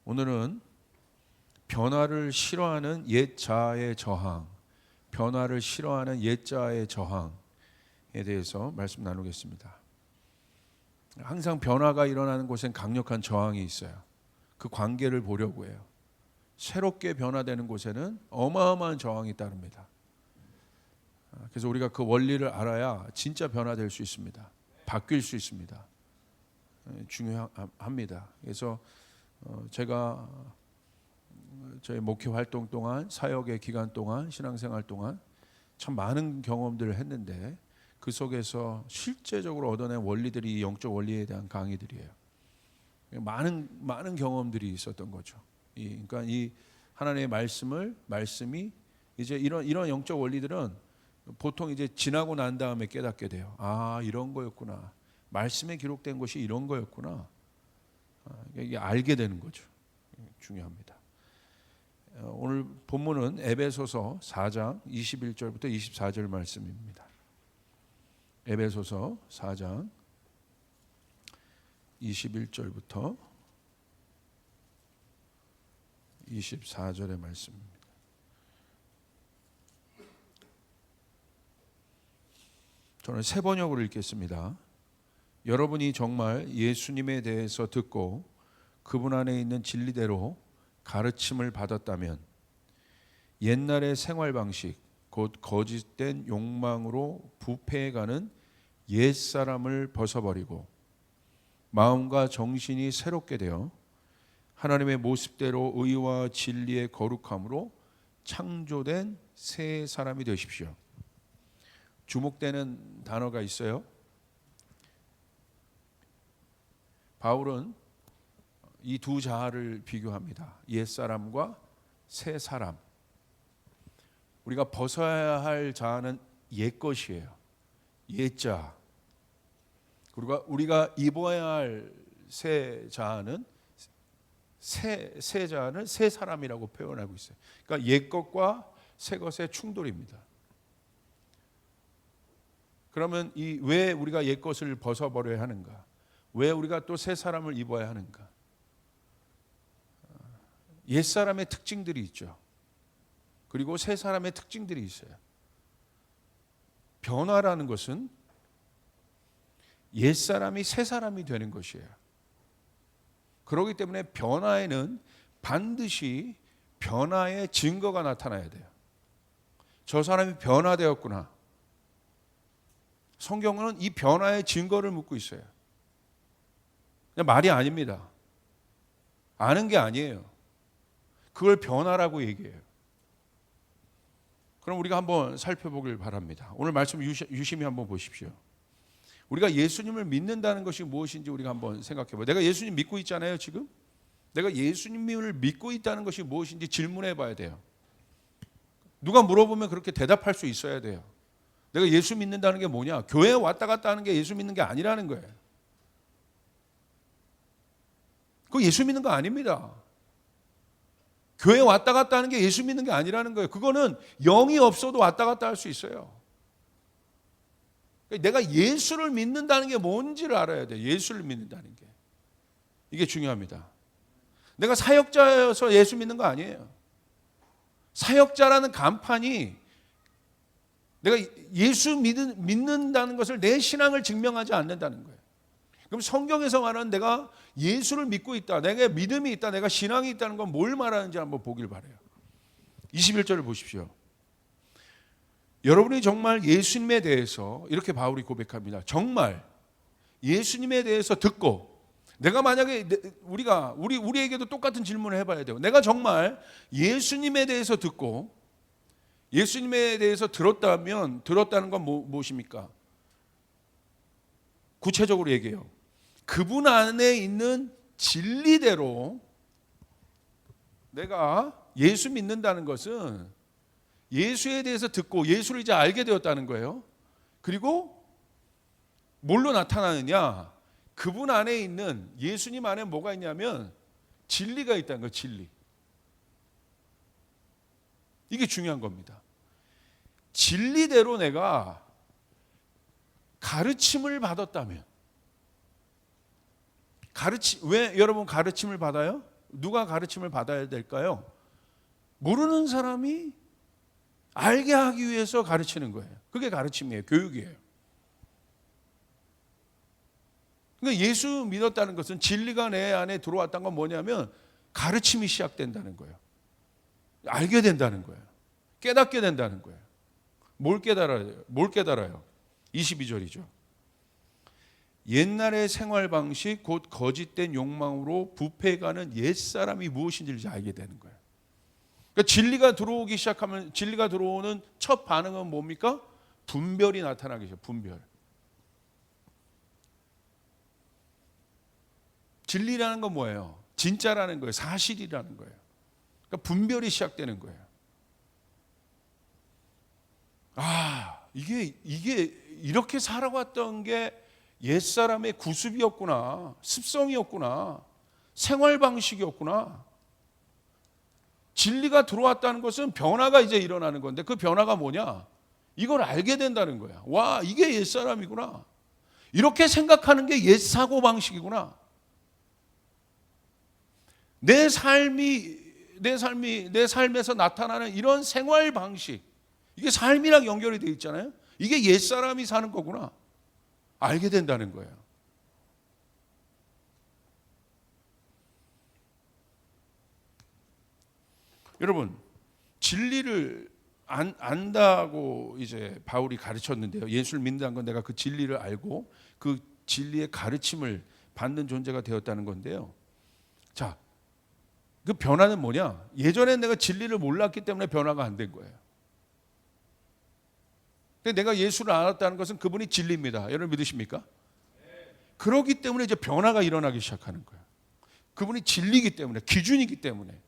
오늘은 변화를 싫어하는 옛 자아의 저항, 변화를 싫어하는 옛 자아의 저항에 대해서 말씀 나누겠습니다. 항상 변화가 일어나는 곳엔 강력한 저항이 있어요. 그 관계를 보려고 해요. 새롭게 변화되는 곳에는 어마어마한 저항이 따릅니다. 그래서 우리가 그 원리를 알아야 진짜 변화될 수 있습니다. 바뀔 수 있습니다. 중요합니다. 그래서 제가 저희 목회 활동 동안, 사역의 기간 동안, 신앙생활 동안 참 많은 경험들을 했는데 그 속에서 실제적으로 얻어낸 원리들이 영적 원리에 대한 강의들이에요. 많은 경험들이 있었던 거죠. 그러니까 이 하나님의 말씀이 이제 이런 영적 원리들은 보통 이제 지나고 난 다음에 깨닫게 돼요. 아, 이런 거였구나. 말씀에 기록된 것이 이런 거였구나. 이게 알게 되는 거죠. 중요합니다. 오늘 본문은 에베소서 4장 21절부터 24절 말씀입니다. 에베소서 4장 21절부터 24절의 말씀입니다. 저는 세 번역으로 읽겠습니다. 여러분이 정말 예수님에 대해서 듣고 그분 안에 있는 진리대로 가르침을 받았다면 옛날의 생활 방식, 곧 거짓된 욕망으로 부패해가는 옛사람을 벗어버리고 마음과 정신이 새롭게 되어 하나님의 모습대로 의와 진리의 거룩함으로 창조된 새 사람이 되십시오. 주목되는 단어가 있어요. 바울은 이 두 자아를 비교합니다. 옛사람과 새 사람. 우리가 벗어야 할 자아는 옛 것이에요. 옛자. 그리고 우리가 입어야 할 새 자아는 새 자아는 새 사람이라고 표현하고 있어요. 그러니까 옛 것과 새 것의 충돌입니다. 그러면 왜 우리가 옛 것을 벗어버려야 하는가? 왜 우리가 또 새 사람을 입어야 하는가? 옛 사람의 특징들이 있죠. 그리고 새 사람의 특징들이 있어요. 변화라는 것은 옛 사람이 새 사람이 되는 것이에요. 그렇기 때문에 변화에는 반드시 변화의 증거가 나타나야 돼요. 저 사람이 변화되었구나. 성경은 이 변화의 증거를 묻고 있어요. 그냥 말이 아닙니다. 아는 게 아니에요. 그걸 변화라고 얘기해요. 그럼 우리가 한번 살펴보길 바랍니다. 오늘 말씀 유심히 한번 보십시오. 우리가 예수님을 믿는다는 것이 무엇인지 우리가 한번 생각해 봐요. 내가 예수님 믿고 있잖아요, 지금. 내가 예수님을 믿고 있다는 것이 무엇인지 질문해 봐야 돼요. 누가 물어보면 그렇게 대답할 수 있어야 돼요. 내가 예수 믿는다는 게 뭐냐? 교회에 왔다 갔다 하는 게 예수 믿는 게 아니라는 거예요. 그거 예수 믿는 거 아닙니다. 교회 왔다 갔다 하는 게 예수 믿는 게 아니라는 거예요. 그거는 영이 없어도 왔다 갔다 할 수 있어요. 내가 예수를 믿는다는 게 뭔지를 알아야 돼요. 예수를 믿는다는 게. 이게 중요합니다. 내가 사역자여서 예수 믿는 거 아니에요. 사역자라는 간판이 내가 예수 믿는다는 것을 내 신앙을 증명하지 않는다는 거예요. 그럼 성경에서 말하는 내가 예수를 믿고 있다, 내가 믿음이 있다, 내가 신앙이 있다는 건 뭘 말하는지 한번 보길 바라요. 21절을 보십시오. 여러분이 정말 예수님에 대해서 이렇게 바울이 고백합니다. 정말 예수님에 대해서 듣고 내가 만약에 우리에게도 똑같은 질문을 해봐야 돼요. 내가 정말 예수님에 대해서 듣고 예수님에 대해서 들었다면 들었다는 건 무엇입니까? 구체적으로 얘기해요. 그분 안에 있는 진리대로 내가 예수 믿는다는 것은 예수에 대해서 듣고 예수를 이제 알게 되었다는 거예요. 그리고 뭘로 나타나느냐? 그분 안에 있는 예수님 안에 뭐가 있냐면 진리가 있다는 거예요. 진리. 이게 중요한 겁니다. 진리대로 내가 가르침을 받았다면 왜 여러분 가르침을 받아요? 누가 가르침을 받아야 될까요? 모르는 사람이 알게 하기 위해서 가르치는 거예요. 그게 가르침이에요. 교육이에요. 그러니까 예수 믿었다는 것은 진리가 내 안에 들어왔다는 건 뭐냐면 가르침이 시작된다는 거예요. 알게 된다는 거예요. 깨닫게 된다는 거예요. 뭘 깨달아요? 22절이죠. 옛날의 생활 방식 곧 거짓된 욕망으로 부패가는 옛사람이 무엇인지 알게 되는 거예요. 그러니까 진리가 들어오기 시작하면 진리가 들어오는 첫 반응은 뭡니까? 분별이 나타나게 되죠. 분별. 진리라는 건 뭐예요? 진짜라는 거예요. 사실이라는 거예요. 그러니까 분별이 시작되는 거예요. 이게 이렇게 살아왔던 게 옛사람의 구습이었구나, 습성이었구나, 생활 방식이었구나. 진리가 들어왔다는 것은 변화가 이제 일어나는 건데 그 변화가 뭐냐? 이걸 알게 된다는 거야. 와, 이게 옛사람이구나. 이렇게 생각하는 게 옛 사고 방식이구나. 내 삶에서 나타나는 이런 생활 방식, 이게 삶이랑 연결이 되어 있잖아요. 이게 옛사람이 사는 거구나. 알게 된다는 거예요. 여러분, 진리를 안다고 이제 바울이 가르쳤는데요. 예수를 믿는다는 건 내가 그 진리를 알고 그 진리의 가르침을 받는 존재가 되었다는 건데요. 자, 그 변화는 뭐냐? 예전에 내가 진리를 몰랐기 때문에 변화가 안 된 거예요. 근데 내가 예수를 알았다는 것은 그분이 진리입니다. 여러분 믿으십니까? 그렇기 때문에 이제 변화가 일어나기 시작하는 거예요. 그분이 진리이기 때문에, 기준이기 때문에,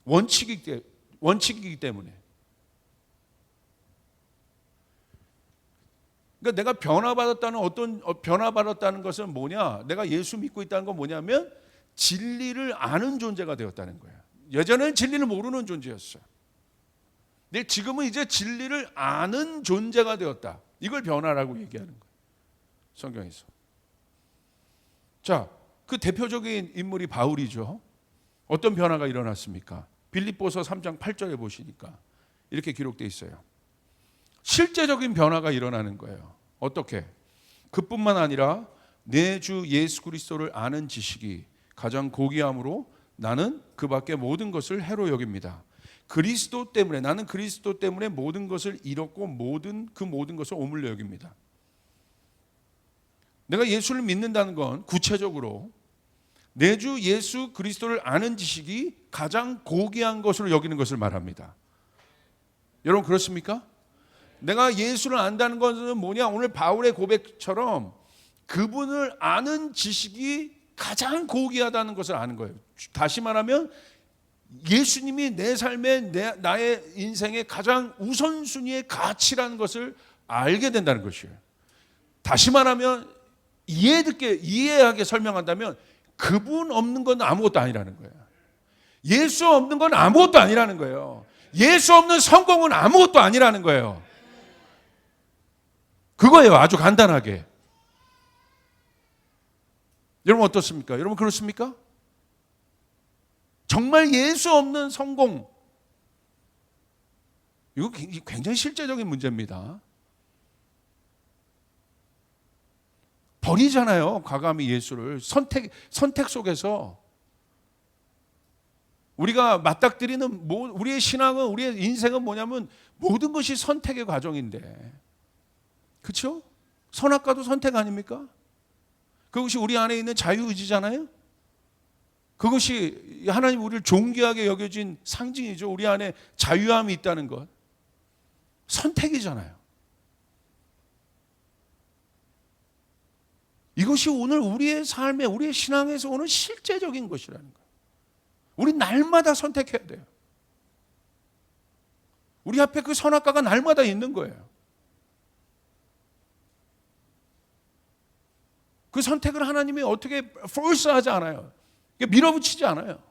원칙이기 때문에. 그러니까 내가 변화받았다는 것은 뭐냐? 내가 예수 믿고 있다는 건 뭐냐면 진리를 아는 존재가 되었다는 거예요. 예전에는 진리를 모르는 존재였어요. 근데 지금은 이제 진리를 아는 존재가 되었다. 이걸 변화라고 얘기하는 거예요. 성경에서. 자, 그 대표적인 인물이 바울이죠. 어떤 변화가 일어났습니까? 빌립보서 3장 8절에 보시니까 이렇게 기록되어 있어요. 실제적인 변화가 일어나는 거예요. 어떻게? 그뿐만 아니라 내 주 예수 그리스도를 아는 지식이 가장 고귀함으로 나는 그 밖에 모든 것을 해로 여깁니다. 나는 그리스도 때문에 모든 것을 잃었고 그 모든 것을 오물려 여깁니다. 내가 예수를 믿는다는 건 구체적으로 내 주 예수 그리스도를 아는 지식이 가장 고귀한 것으로 여기는 것을 말합니다. 여러분 그렇습니까? 내가 예수를 안다는 것은 뭐냐? 오늘 바울의 고백처럼 그분을 아는 지식이 가장 고귀하다는 것을 아는 거예요. 다시 말하면 예수님이 내 삶의 나의 인생의 가장 우선순위의 가치라는 것을 알게 된다는 것이에요. 다시 말하면 이해하게 설명한다면 그분 없는 건 아무것도 아니라는 거예요. 예수 없는 건 아무것도 아니라는 거예요. 예수 없는 성공은 아무것도 아니라는 거예요. 그거예요. 아주 간단하게. 여러분 어떻습니까? 여러분 그렇습니까? 정말 예수 없는 성공. 이거 굉장히 실제적인 문제입니다. 버리잖아요. 과감히 예수를. 선택 속에서. 우리가 맞닥뜨리는 우리의 신앙은, 우리의 인생은 뭐냐면 모든 것이 선택의 과정인데. 그렇죠? 선악과도 선택 아닙니까? 그것이 우리 안에 있는 자유의지잖아요. 그것이 하나님 우리를 존귀하게 여겨진 상징이죠. 우리 안에 자유함이 있다는 것. 선택이잖아요. 이것이 오늘 우리의 삶에, 우리의 신앙에서 오는 실제적인 것이라는 거예요. 우리 날마다 선택해야 돼요. 우리 앞에 그 선악과가 날마다 있는 거예요. 그 선택을 하나님이 어떻게 force하지 않아요. 밀어붙이지 않아요.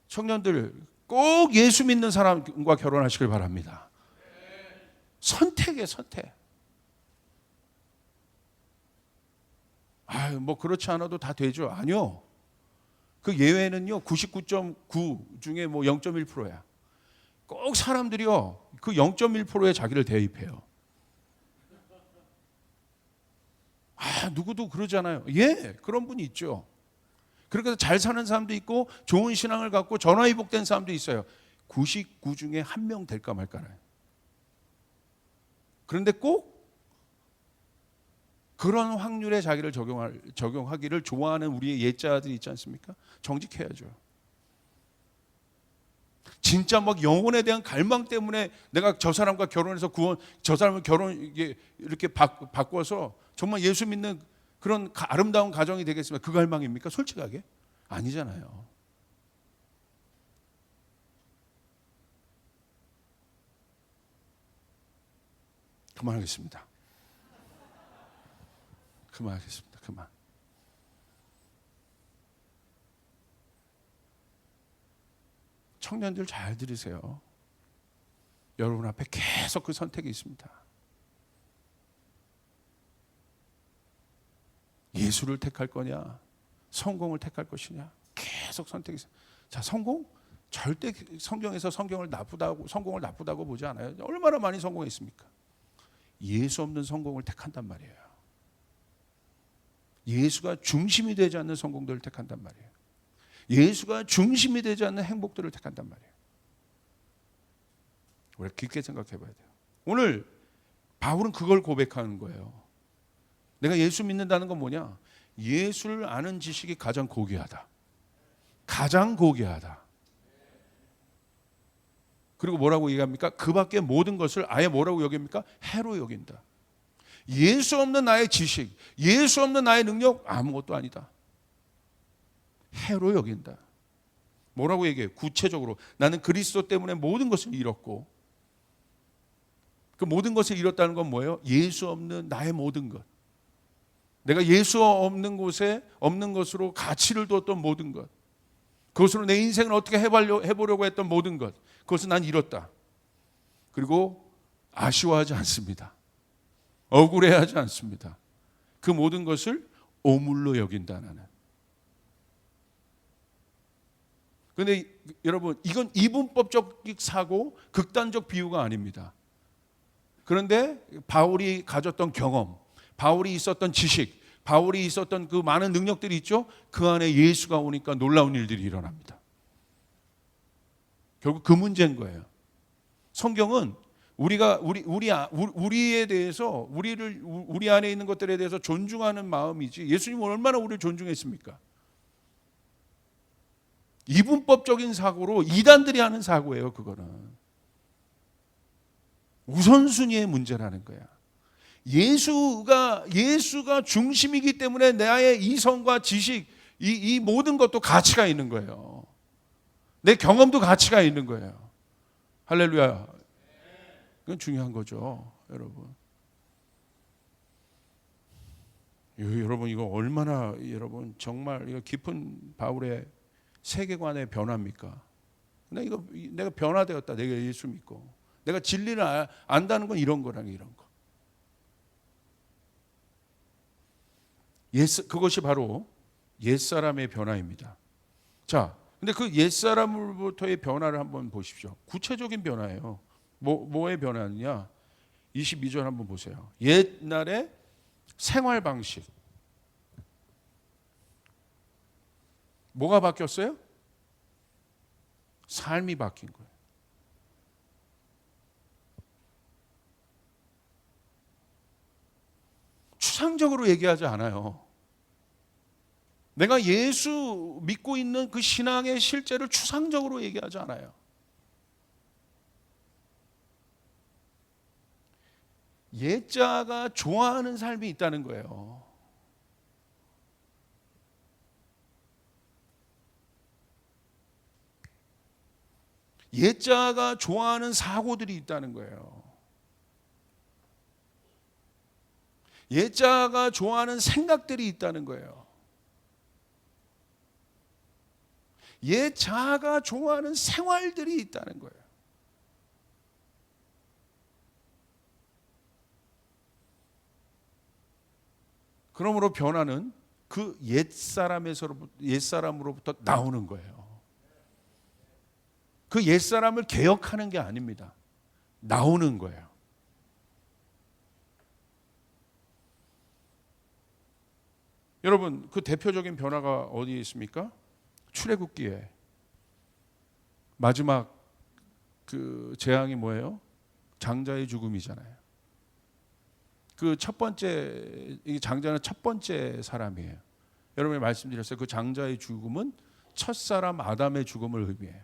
청년들 꼭 예수 믿는 사람과 결혼하시길 바랍니다. 선택이에요, 선택. 뭐 그렇지 않아도 다 되죠. 아니요. 그 예외는요 99.9 중에 뭐 0.1%야. 꼭 사람들이요 그 0.1%에 자기를 대입해요. 누구도 그러잖아요. 예, 그런 분이 있죠. 그렇게 해서 잘 사는 사람도 있고 좋은 신앙을 갖고 전화위복된 사람도 있어요. 99 중에 한 명 될까 말까요. 그런데 꼭 그런 확률에 자기를 적용하기를 좋아하는 우리의 옛자들이 있지 않습니까? 정직해야죠. 진짜 막 영혼에 대한 갈망 때문에 내가 저 사람과 결혼해서 저 사람을 이렇게 바꿔서 정말 예수 믿는 그런 아름다운 가정이 되겠습니까? 그 갈망입니까? 솔직하게? 아니잖아요. 그만하겠습니다. 그만. 청년들 잘 들으세요. 여러분 앞에 계속 그 선택이 있습니다. 예수를 택할 거냐, 성공을 택할 것이냐, 계속 선택이 있어요. 자, 성공? 절대 성경에서 성공을 나쁘다고 보지 않아요. 얼마나 많이 성공했습니까? 예수 없는 성공을 택한단 말이에요. 예수가 중심이 되지 않는 성공들을 택한단 말이에요. 예수가 중심이 되지 않는 행복들을 택한단 말이에요. 우리가 깊게 생각해 봐야 돼요. 오늘 바울은 그걸 고백하는 거예요. 내가 예수 믿는다는 건 뭐냐? 예수를 아는 지식이 가장 고귀하다. 가장 고귀하다. 그리고 뭐라고 얘기합니까? 그 밖에 모든 것을 아예 뭐라고 여깁니까? 해로 여긴다. 예수 없는 나의 지식, 예수 없는 나의 능력 아무것도 아니다. 해로 여긴다. 뭐라고 얘기해요? 구체적으로 나는 그리스도 때문에 모든 것을 잃었고 그 모든 것을 잃었다는 건 뭐예요? 예수 없는 나의 모든 것. 내가 예수 없는 곳에 없는 것으로 가치를 두었던 모든 것. 그것으로 내 인생을 어떻게 해보려고 했던 모든 것. 그것을 난 잃었다. 그리고 아쉬워하지 않습니다. 억울해하지 않습니다. 그 모든 것을 오물로 여긴다 나는. 그런데 여러분 이건 이분법적 사고, 극단적 비유가 아닙니다. 그런데 바울이 가졌던 경험, 바울이 있었던 지식, 바울이 있었던 그 많은 능력들이 있죠. 그 안에 예수가 오니까 놀라운 일들이 일어납니다. 결국 그 문제인 거예요. 성경은 우리에 대해서 우리 안에 있는 것들에 대해서 존중하는 마음이지 예수님은 얼마나 우리를 존중했습니까? 이분법적인 사고로 이단들이 하는 사고예요. 그거는 우선순위의 문제라는 거야. 예수가 중심이기 때문에 나의 이성과 지식 이 모든 것도 가치가 있는 거예요. 내 경험도 가치가 있는 거예요. 할렐루야. 그건 중요한 거죠, 여러분. 여러분 이거 얼마나 여러분 정말 이거 깊은 바울의 세계관의 변화입니까? 내가 변화되었다. 내가 예수 믿고 내가 진리를 안다는 건 이런 거랑 이런 거. 그것이 바로 옛사람의 변화입니다. 자, 근데 그 옛사람으로부터의 변화를 한번 보십시오. 구체적인 변화예요. 뭐의 변화냐? 22절 한번 보세요. 옛날의 생활 방식. 뭐가 바뀌었어요? 삶이 바뀐 거예요. 추상적으로 얘기하지 않아요. 내가 예수 믿고 있는 그 신앙의 실제를 추상적으로 얘기하지 않아요. 옛자가 좋아하는 삶이 있다는 거예요. 옛자가 좋아하는 사고들이 있다는 거예요. 옛자가 좋아하는 생각들이 있다는 거예요. 옛자가 좋아하는 생활들이 있다는 거예요. 그러므로 변화는 그 옛사람으로부터 나오는 거예요. 그 옛사람을 개혁하는 게 아닙니다. 나오는 거예요. 여러분, 그 대표적인 변화가 어디에 있습니까? 출애굽기에 마지막 그 재앙이 뭐예요? 장자의 죽음이잖아요. 그 첫 번째, 이 장자는 첫 번째 사람이에요. 여러분이 말씀드렸어요. 그 장자의 죽음은 첫사람 아담의 죽음을 의미해요.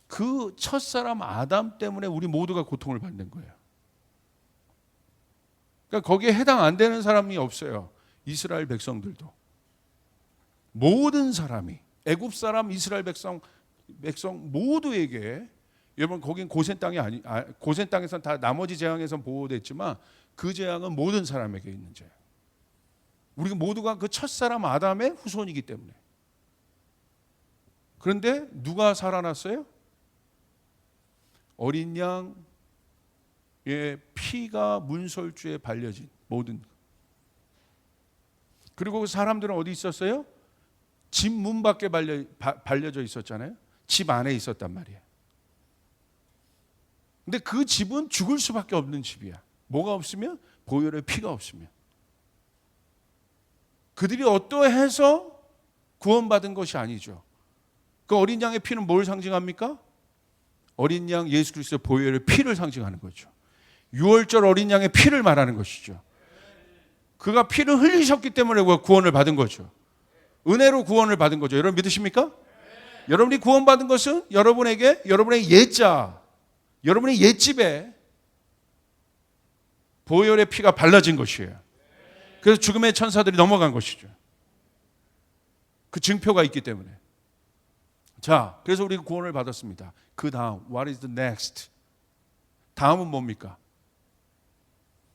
그 첫사람 아담 때문에 우리 모두가 고통을 받는 거예요. 그러니까 거기에 해당 안 되는 사람이 없어요. 이스라엘 백성들도. 모든 사람이, 애굽 사람, 이스라엘 백성 모두에게, 여러분 거긴 고센 땅이 고센 땅에서는 다 나머지 재앙에선 보호됐지만 그 재앙은 모든 사람에게 있는 재앙. 우리 모두가 그 첫사람 아담의 후손이기 때문에. 그런데 누가 살아났어요? 어린 양의 피가 문설주에 발려진 모든. 그리고 그 사람들은 어디 있었어요? 집 문 밖에 발려져 있었잖아요. 집 안에 있었단 말이에요. 근데 그 집은 죽을 수밖에 없는 집이야. 뭐가 없으면? 보혈의 피가 없으면. 그들이 어떠해서 구원받은 것이 아니죠. 그 어린 양의 피는 뭘 상징합니까? 어린 양 예수 그리스도의 보혈의 피를 상징하는 거죠. 6월절 어린 양의 피를 말하는 것이죠. 그가 피를 흘리셨기 때문에 구원을 받은 거죠. 은혜로 구원을 받은 거죠. 여러분 믿으십니까? 여러분이 구원받은 것은 여러분에게 여러분의 옛자, 여러분의 옛집에 보혈의 피가 발라진 것이에요. 그래서 죽음의 천사들이 넘어간 것이죠. 그 증표가 있기 때문에. 자, 그래서 우리가 구원을 받았습니다. 그 다음, what is the next? 다음은 뭡니까?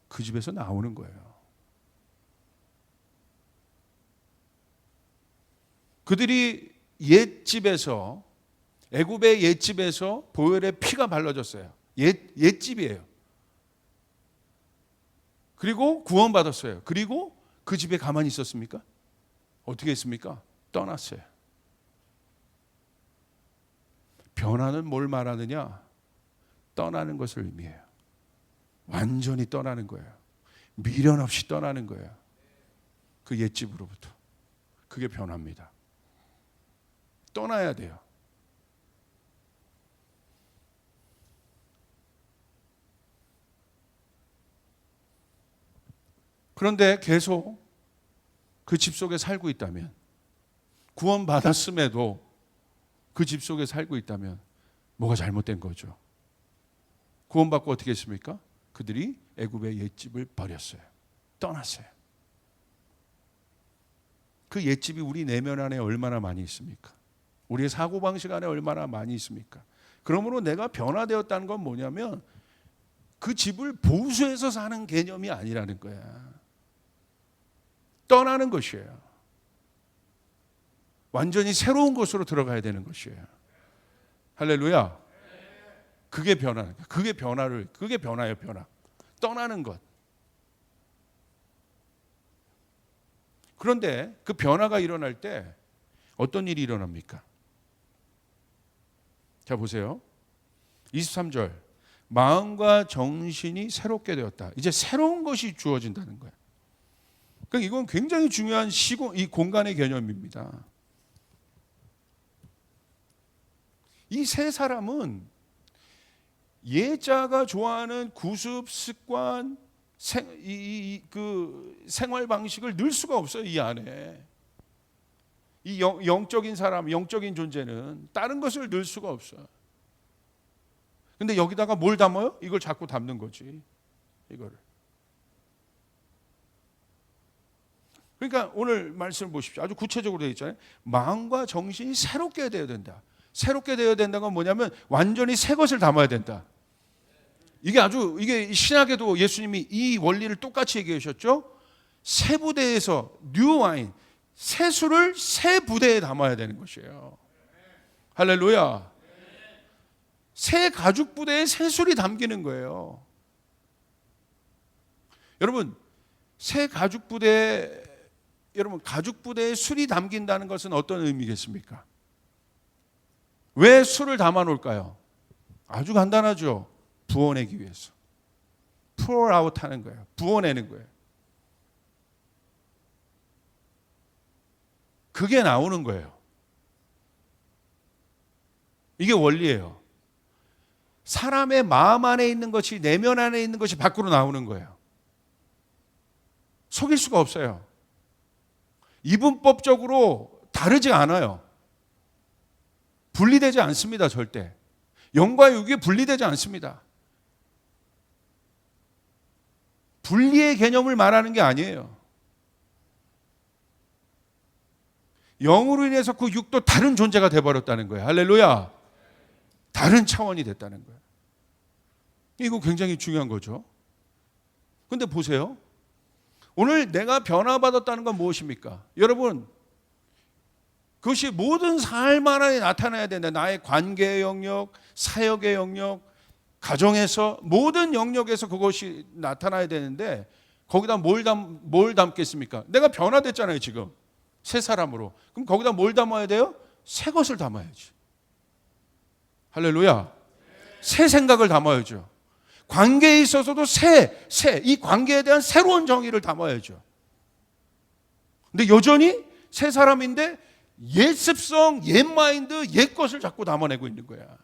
그 집에서 나오는 거예요. 그들이 옛집에서, 애굽의 옛집에서 보혈의 피가 발라졌어요. 옛집이에요. 그리고 구원받았어요. 그리고 그 집에 가만히 있었습니까? 어떻게 했습니까? 떠났어요. 변화는 뭘 말하느냐? 떠나는 것을 의미해요. 완전히 떠나는 거예요. 미련 없이 떠나는 거예요. 그 옛집으로부터. 그게 변화입니다. 떠나야 돼요. 그런데 계속 그 집 속에 살고 있다면, 구원받았음에도 그 집 속에 살고 있다면 뭐가 잘못된 거죠? 구원받고 어떻게 했습니까? 그들이 애굽의 옛집을 버렸어요. 떠났어요. 그 옛집이 우리 내면 안에 얼마나 많이 있습니까? 우리의 사고방식 안에 얼마나 많이 있습니까? 그러므로 내가 변화되었다는 건 뭐냐면 그 집을 보수해서 사는 개념이 아니라는 거야. 떠나는 것이에요. 완전히 새로운 곳으로 들어가야 되는 것이에요. 할렐루야. 그게 변화는 거예요. 그게 변화예요, 변화. 떠나는 것. 그런데 그 변화가 일어날 때 어떤 일이 일어납니까? 자, 보세요. 23절. 마음과 정신이 새롭게 되었다. 이제 새로운 것이 주어진다는 거예요. 그러니까 이건 굉장히 중요한 이 공간의 개념입니다. 이 세 사람은 예자가 좋아하는 구습, 습관, 그 생활 방식을 넣을 수가 없어요. 이 안에. 이 영적인 사람, 영적인 존재는 다른 것을 넣을 수가 없어요. 근데 여기다가 뭘 담아요? 이걸 자꾸 담는 거지. 이거를. 그러니까 오늘 말씀을 보십시오. 아주 구체적으로 되어 있잖아요. 마음과 정신이 새롭게 되어야 된다. 새롭게 되어야 된다는 건 뭐냐면 완전히 새 것을 담아야 된다. 이게 신약에도 예수님이 이 원리를 똑같이 얘기해 주셨죠. 새 부대에서 뉴 와인, 새 술을 새 부대에 담아야 되는 것이에요. 할렐루야. 새 가죽 부대에 새 술이 담기는 거예요. 여러분, 새 가죽 부대, 여러분 가죽 부대에 술이 담긴다는 것은 어떤 의미겠습니까? 왜 술을 담아 놓을까요? 아주 간단하죠. 부어내기 위해서. pour out 하는 거예요. 부어내는 거예요. 그게 나오는 거예요. 이게 원리예요. 사람의 마음 안에 있는 것이, 내면 안에 있는 것이 밖으로 나오는 거예요. 속일 수가 없어요. 이분법적으로 다르지 않아요. 분리되지 않습니다. 절대. 영과 육이 분리되지 않습니다. 분리의 개념을 말하는 게 아니에요. 영으로 인해서 그 육도 다른 존재가 돼버렸다는 거예요. 할렐루야. 다른 차원이 됐다는 거예요. 이거 굉장히 중요한 거죠. 그런데 보세요. 오늘 내가 변화받았다는 건 무엇입니까? 여러분, 그것이 모든 삶 안에 나타나야 된다. 나의 관계의 영역, 사역의 영역, 가정에서 모든 영역에서 그것이 나타나야 되는데 거기다 뭘 담겠습니까? 내가 변화됐잖아요, 지금. 새 사람으로. 그럼 거기다 뭘 담아야 돼요? 새 것을 담아야지. 할렐루야. 새 생각을 담아야죠. 관계에 있어서도 이 관계에 대한 새로운 정의를 담아야죠. 근데 여전히 새 사람인데 옛 습성, 옛 마인드, 옛 것을 자꾸 담아내고 있는 거야.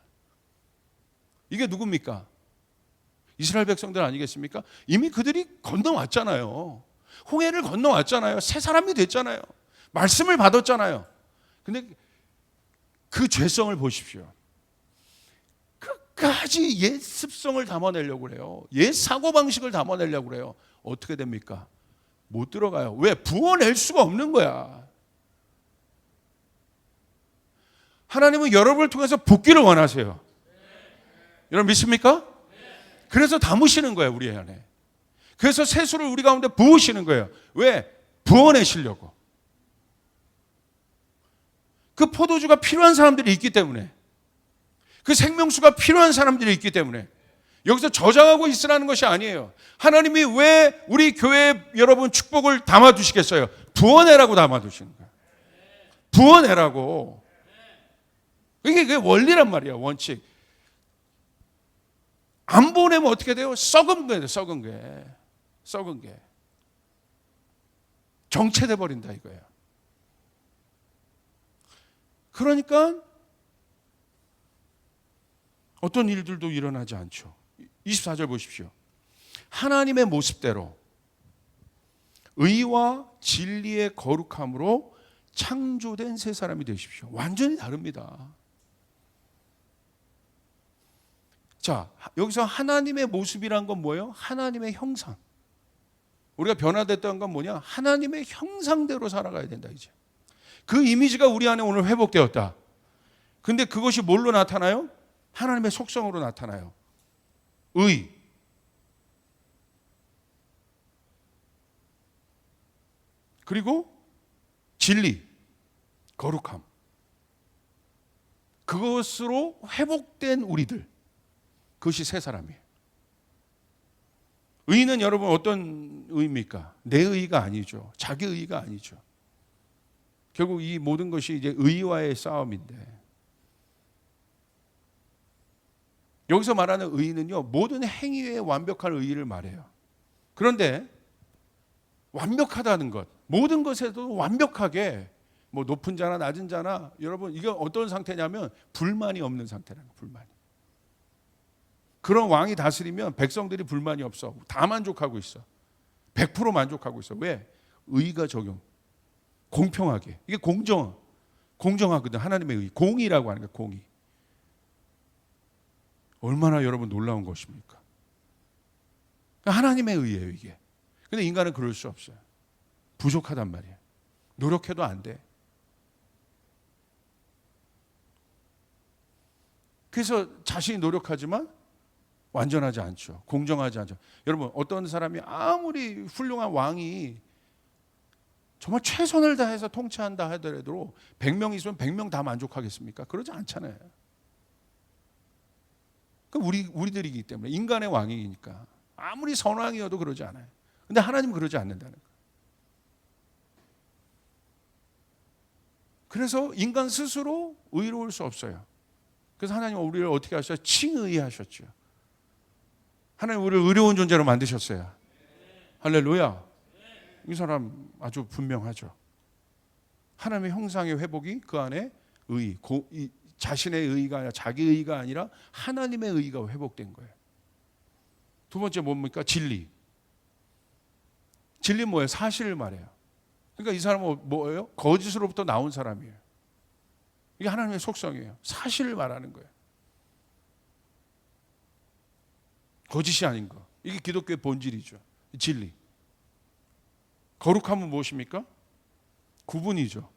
이게 누굽니까? 이스라엘 백성들 아니겠습니까? 이미 그들이 건너왔잖아요. 홍해를 건너왔잖아요. 새 사람이 됐잖아요. 말씀을 받았잖아요. 근데 그 죄성을 보십시오. 끝까지 옛 습성을 담아내려고 그래요. 옛 사고방식을 담아내려고 그래요. 어떻게 됩니까? 못 들어가요. 왜? 부어낼 수가 없는 거야. 하나님은 여러분을 통해서 붓기를 원하세요. 여러분 믿습니까? 그래서 담으시는 거예요, 우리 안에. 그래서 세수를 우리 가운데 부으시는 거예요. 왜? 부어내시려고. 그 포도주가 필요한 사람들이 있기 때문에, 그 생명수가 필요한 사람들이 있기 때문에 여기서 저장하고 있으라는 것이 아니에요. 하나님이 왜 우리 교회 여러분 축복을 담아두시겠어요? 부어내라고 담아두시는 거예요. 부어내라고. 이게 원리란 말이야, 원칙. 안 보내면 어떻게 돼요? 썩은 거예요, 썩은 게. 썩은 게. 정체돼 버린다 이거예요. 그러니까 어떤 일들도 일어나지 않죠. 24절 보십시오. 하나님의 모습대로 의와 진리의 거룩함으로 창조된 새 사람이 되십시오. 완전히 다릅니다. 자, 여기서 하나님의 모습이란 건 뭐예요? 하나님의 형상. 우리가 변화됐다는 건 뭐냐? 하나님의 형상대로 살아가야 된다 이제. 그 이미지가 우리 안에 오늘 회복되었다. 근데 그것이 뭘로 나타나요? 하나님의 속성으로 나타나요. 의. 그리고 진리, 거룩함. 그것으로 회복된 우리들. 그것이 새 사람이에요. 의는 여러분 어떤 의입니까? 내 의가 아니죠. 자기 의가 아니죠. 결국 이 모든 것이 이제 의와의 싸움인데, 여기서 말하는 의는요, 모든 행위의 완벽한 의의를 말해요. 그런데 완벽하다는 것, 모든 것에도 완벽하게 뭐 높은 자나 낮은 자나, 여러분 이게 어떤 상태냐면 불만이 없는 상태라는 거예요. 불만이. 그런 왕이 다스리면 백성들이 불만이 없어. 다 만족하고 있어. 100% 만족하고 있어. 왜? 의가 적용. 공평하게. 이게 공정하거든. 하나님의 의. 공의라고 하는 거야. 공의. 얼마나 여러분 놀라운 것입니까? 하나님의 의예요, 이게. 근데 인간은 그럴 수 없어요. 부족하단 말이에요. 노력해도 안 돼. 그래서 자신이 노력하지만 완전하지 않죠. 공정하지 않죠. 여러분, 어떤 사람이 아무리 훌륭한 왕이 정말 최선을 다해서 통치한다 하더라도 100명 있으면 100명 다 만족하겠습니까? 그러지 않잖아요. 그 우리들이기 때문에, 인간의 왕이니까. 아무리 선왕이어도 그러지 않아요. 근데 하나님은 그러지 않는다는 거예요. 그래서 인간 스스로 의로울 수 없어요. 그래서 하나님은 우리를 어떻게 하셨어요? 칭의하셨죠. 하나님 우리를 의로운 존재로 만드셨어요. 할렐루야. 이 사람 아주 분명하죠. 하나님의 형상의 회복이 그 안에 자신의 의의가 아니라 자기 의의가 아니라 하나님의 의의가 회복된 거예요. 두 번째 뭡니까? 진리. 진리는 뭐예요? 사실을 말해요. 그러니까 이 사람은 뭐예요? 거짓으로부터 나온 사람이에요. 이게 하나님의 속성이에요. 사실을 말하는 거예요. 거짓이 아닌 거. 이게 기독교의 본질이죠. 진리. 거룩함은 무엇입니까? 구분이죠.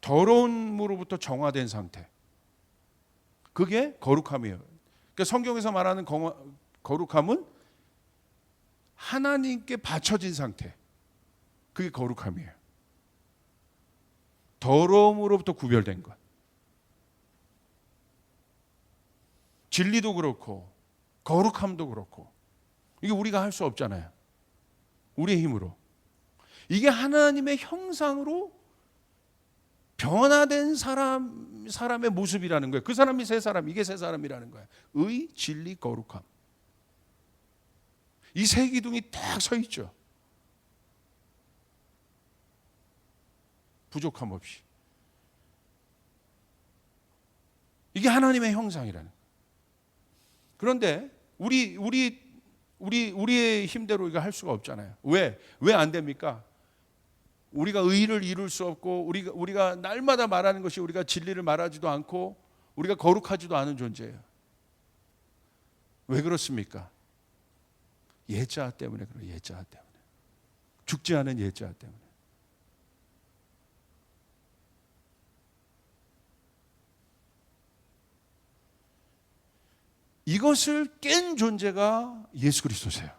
더러움으로부터 정화된 상태. 그게 거룩함이에요. 그러니까 성경에서 말하는 거룩함은 하나님께 바쳐진 상태. 그게 거룩함이에요. 더러움으로부터 구별된 것. 진리도 그렇고 거룩함도 그렇고 이게 우리가 할 수 없잖아요. 우리의 힘으로. 이게 하나님의 형상으로 변화된 사람의 모습이라는 거예요. 그 사람이 새 사람, 이게 새 사람이라는 거예요. 의, 진리, 거룩함. 이 세 기둥이 딱 서 있죠. 부족함 없이. 이게 하나님의 형상이라는 거예요. 그런데 우리의 힘대로 이거 할 수가 없잖아요. 왜 안 됩니까? 우리가 의를 이룰 수 없고 우리가 날마다 말하는 것이 우리가 진리를 말하지도 않고 우리가 거룩하지도 않은 존재예요. 왜 그렇습니까? 예자 때문에 그래요. 예자 때문에. 죽지 않은 예자 때문에. 이것을 깬 존재가 예수 그리스도세요.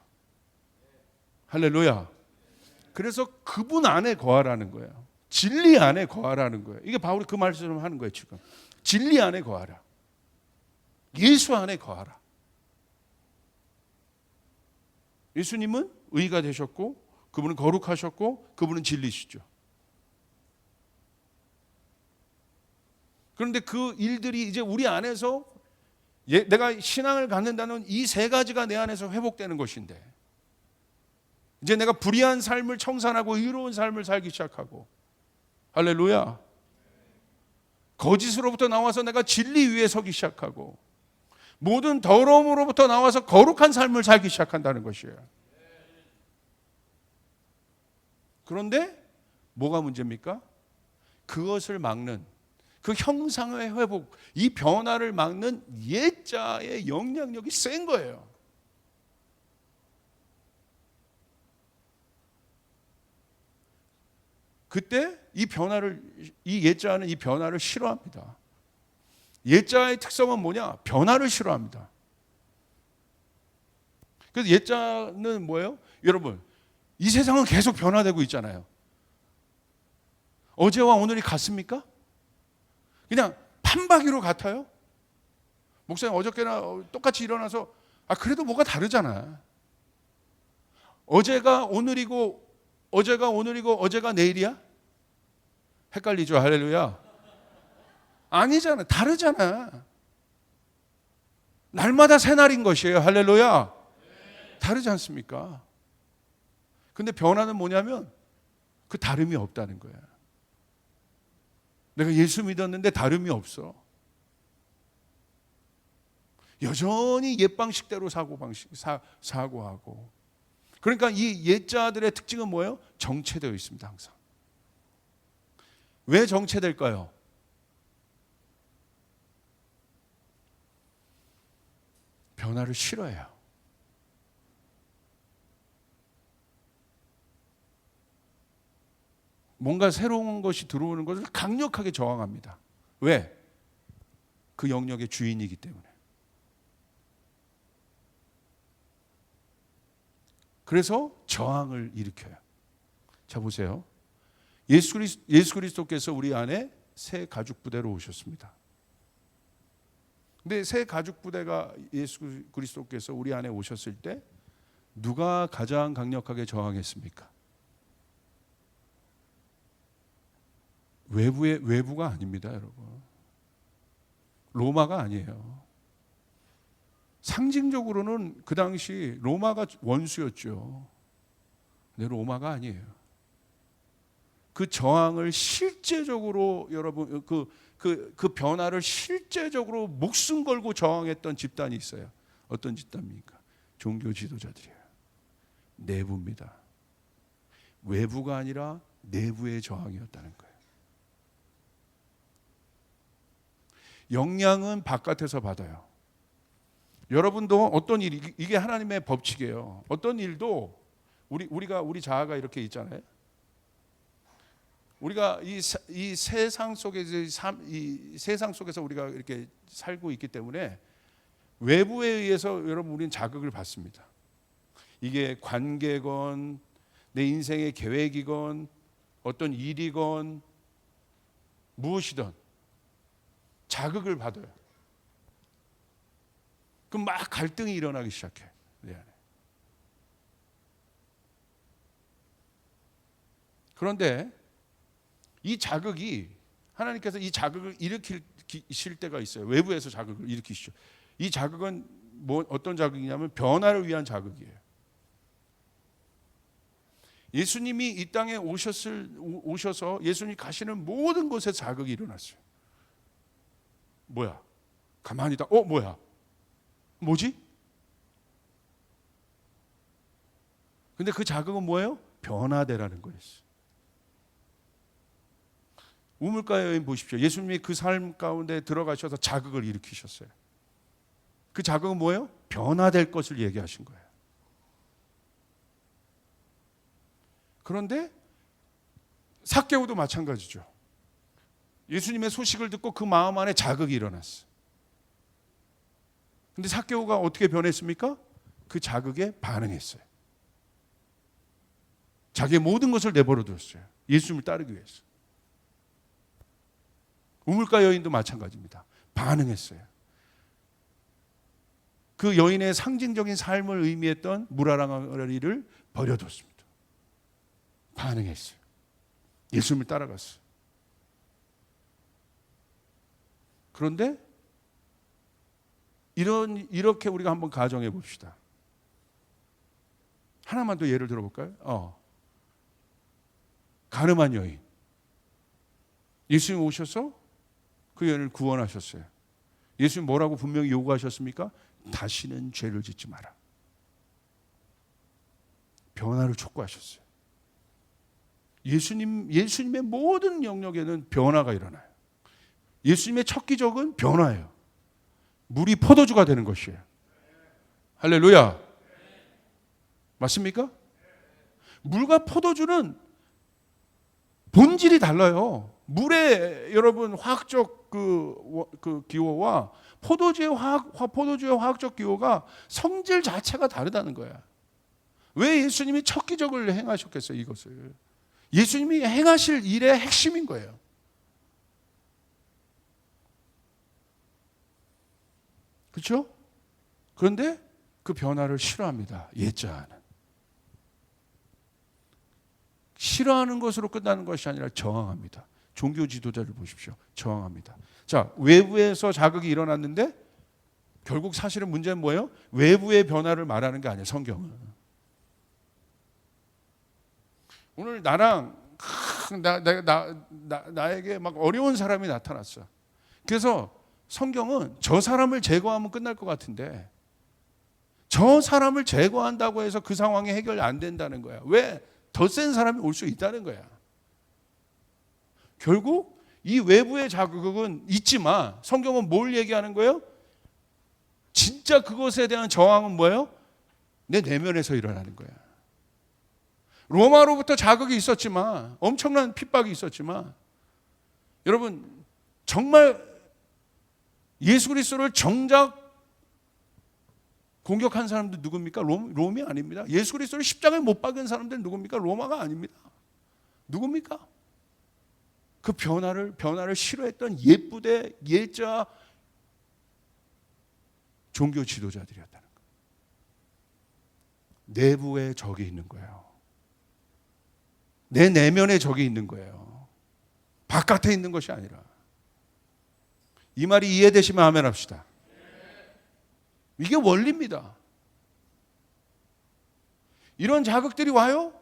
할렐루야. 그래서 그분 안에 거하라는 거예요. 진리 안에 거하라는 거예요. 이게 바울이 그 말씀을 하는 거예요, 지금. 진리 안에 거하라. 예수 안에 거하라. 예수님은 의가 되셨고 그분은 거룩하셨고 그분은 진리시죠. 그런데 그 일들이 이제 우리 안에서 내가 신앙을 갖는다는 이 세 가지가 내 안에서 회복되는 것인데 이제 내가 불의한 삶을 청산하고 의로운 삶을 살기 시작하고 할렐루야. 거짓으로부터 나와서 내가 진리 위에 서기 시작하고 모든 더러움으로부터 나와서 거룩한 삶을 살기 시작한다는 것이에요. 그런데 뭐가 문제입니까? 그것을 막는 그 형상의 회복, 이 변화를 막는 예자의 영향력이 센 거예요. 그때 이 예자는 이 변화를 싫어합니다. 예자의 특성은 뭐냐? 변화를 싫어합니다. 그래서 예자는 뭐예요? 여러분, 이 세상은 계속 변화되고 있잖아요. 어제와 오늘이 같습니까? 그냥 판박이로 같아요? 목사님 어저께나 똑같이 일어나서 그래도 뭐가 다르잖아. 어제가 오늘이고 어제가 내일이야? 헷갈리죠. 할렐루야. 아니잖아. 다르잖아. 날마다 새날인 것이에요. 할렐루야. 다르지 않습니까? 근데 변화는 뭐냐면 그 다름이 없다는 거야. 내가 예수 믿었는데 다름이 없어. 여전히 옛 방식대로 사고하고. 그러니까 이 옛자들의 특징은 뭐예요? 정체되어 있습니다. 항상. 왜 정체될까요? 변화를 싫어해요. 뭔가 새로운 것이 들어오는 것을 강력하게 저항합니다. 왜? 그 영역의 주인이기 때문에. 그래서 저항을 일으켜요. 자 보세요. 예수 그리스도께서 우리 안에 새 가죽 부대로 오셨습니다. 근데 새 가죽 부대가 예수 그리스도께서 우리 안에 오셨을 때 누가 가장 강력하게 저항했습니까? 외부가 아닙니다, 여러분. 로마가 아니에요. 상징적으로는 그 당시 로마가 원수였죠. 근데 로마가 아니에요. 그 저항을 실제적으로 여러분 그 변화를 실제적으로 목숨 걸고 저항했던 집단이 있어요. 어떤 집단입니까? 종교 지도자들이에요. 내부입니다. 외부가 아니라 내부의 저항이었다는 거예요. 영향은 바깥에서 받아요. 여러분도 어떤 일이, 이게 하나님의 법칙이에요. 어떤 일도 우리 자아가 이렇게 있잖아요. 우리가 이 세상 속에서 우리가 이렇게 살고 있기 때문에 외부에 의해서 여러분 우리는 자극을 받습니다. 이게 관계건 내 인생의 계획이건 어떤 일이건 무엇이든 자극을 받아요. 그럼 막 갈등이 일어나기 시작해. 내 안에. 그런데 이 자극이 하나님께서 이 자극을 일으키실 때가 있어요. 외부에서 자극을 일으키시죠. 이 자극은 어떤 자극이냐면 변화를 위한 자극이에요. 예수님이 이 땅에 오셔서 예수님이 가시는 모든 곳에 자극이 일어났어요. 뭐야? 가만히 있다. 뭐야? 뭐지? 근데 그 자극은 뭐예요? 변화되라는 거였어요. 우물가 여인 보십시오. 예수님이 그 삶 가운데 들어가셔서 자극을 일으키셨어요. 그 자극은 뭐예요? 변화될 것을 얘기하신 거예요. 그런데 삭개오도 마찬가지죠. 예수님의 소식을 듣고 그 마음 안에 자극이 일어났어요. 근데 삭개오가 어떻게 변했습니까? 그 자극에 반응했어요. 자기의 모든 것을 내버려 뒀어요. 예수님을 따르기 위해서. 우물가 여인도 마찬가지입니다. 반응했어요. 그 여인의 상징적인 삶을 의미했던 물아랑아리를 버려뒀습니다. 반응했어요. 예수님을 따라갔어요. 그런데 이렇게 우리가 한번 가정해 봅시다. 하나만 더 예를 들어볼까요? 가늠한 여인. 예수님 오셔서 그 여인을 구원하셨어요. 예수님 뭐라고 분명히 요구하셨습니까? 다시는 죄를 짓지 마라. 변화를 촉구하셨어요. 예수님의 모든 영역에는 변화가 일어나요. 예수님의 첫 기적은 변화예요. 물이 포도주가 되는 것이에요. 할렐루야. 맞습니까? 물과 포도주는 본질이 달라요. 물의 여러분 화학적 그 기호와 포도주의 화학적 기호가 성질 자체가 다르다는 거야. 왜 예수님이 첫 기적을 행하셨겠어요, 이것을? 예수님이 행하실 일의 핵심인 거예요. 그렇죠? 그런데 그 변화를 싫어합니다. 옛자는. 싫어하는 것으로 끝나는 것이 아니라 저항합니다. 종교 지도자를 보십시오. 저항합니다. 자, 외부에서 자극이 일어났는데 결국 사실은 문제는 뭐예요? 외부의 변화를 말하는 게 아니에요. 성경은. 오늘 나에게 막 어려운 사람이 나타났어. 그래서 성경은 저 사람을 제거하면 끝날 것 같은데 저 사람을 제거한다고 해서 그 상황이 해결 안 된다는 거야. 왜? 더 센 사람이 올 수 있다는 거야. 결국 이 외부의 자극은 있지만 성경은 뭘 얘기하는 거예요? 진짜 그것에 대한 저항은 뭐예요? 내 내면에서 일어나는 거야. 로마로부터 자극이 있었지만 엄청난 핍박이 있었지만 여러분 정말 예수 그리스도를 정작 공격한 사람들 누굽니까? 롬이 아닙니다. 예수 그리스도를 십자가에 못 박은 사람들 누굽니까? 로마가 아닙니다. 누굽니까? 그 변화를 싫어했던 옛부대 옛자 종교 지도자들이었다는 거예요. 내부에 적이 있는 거예요. 내 내면에 적이 있는 거예요. 바깥에 있는 것이 아니라. 이 말이 이해되시면 아멘 합시다. 이게 원리입니다. 이런 자극들이 와요?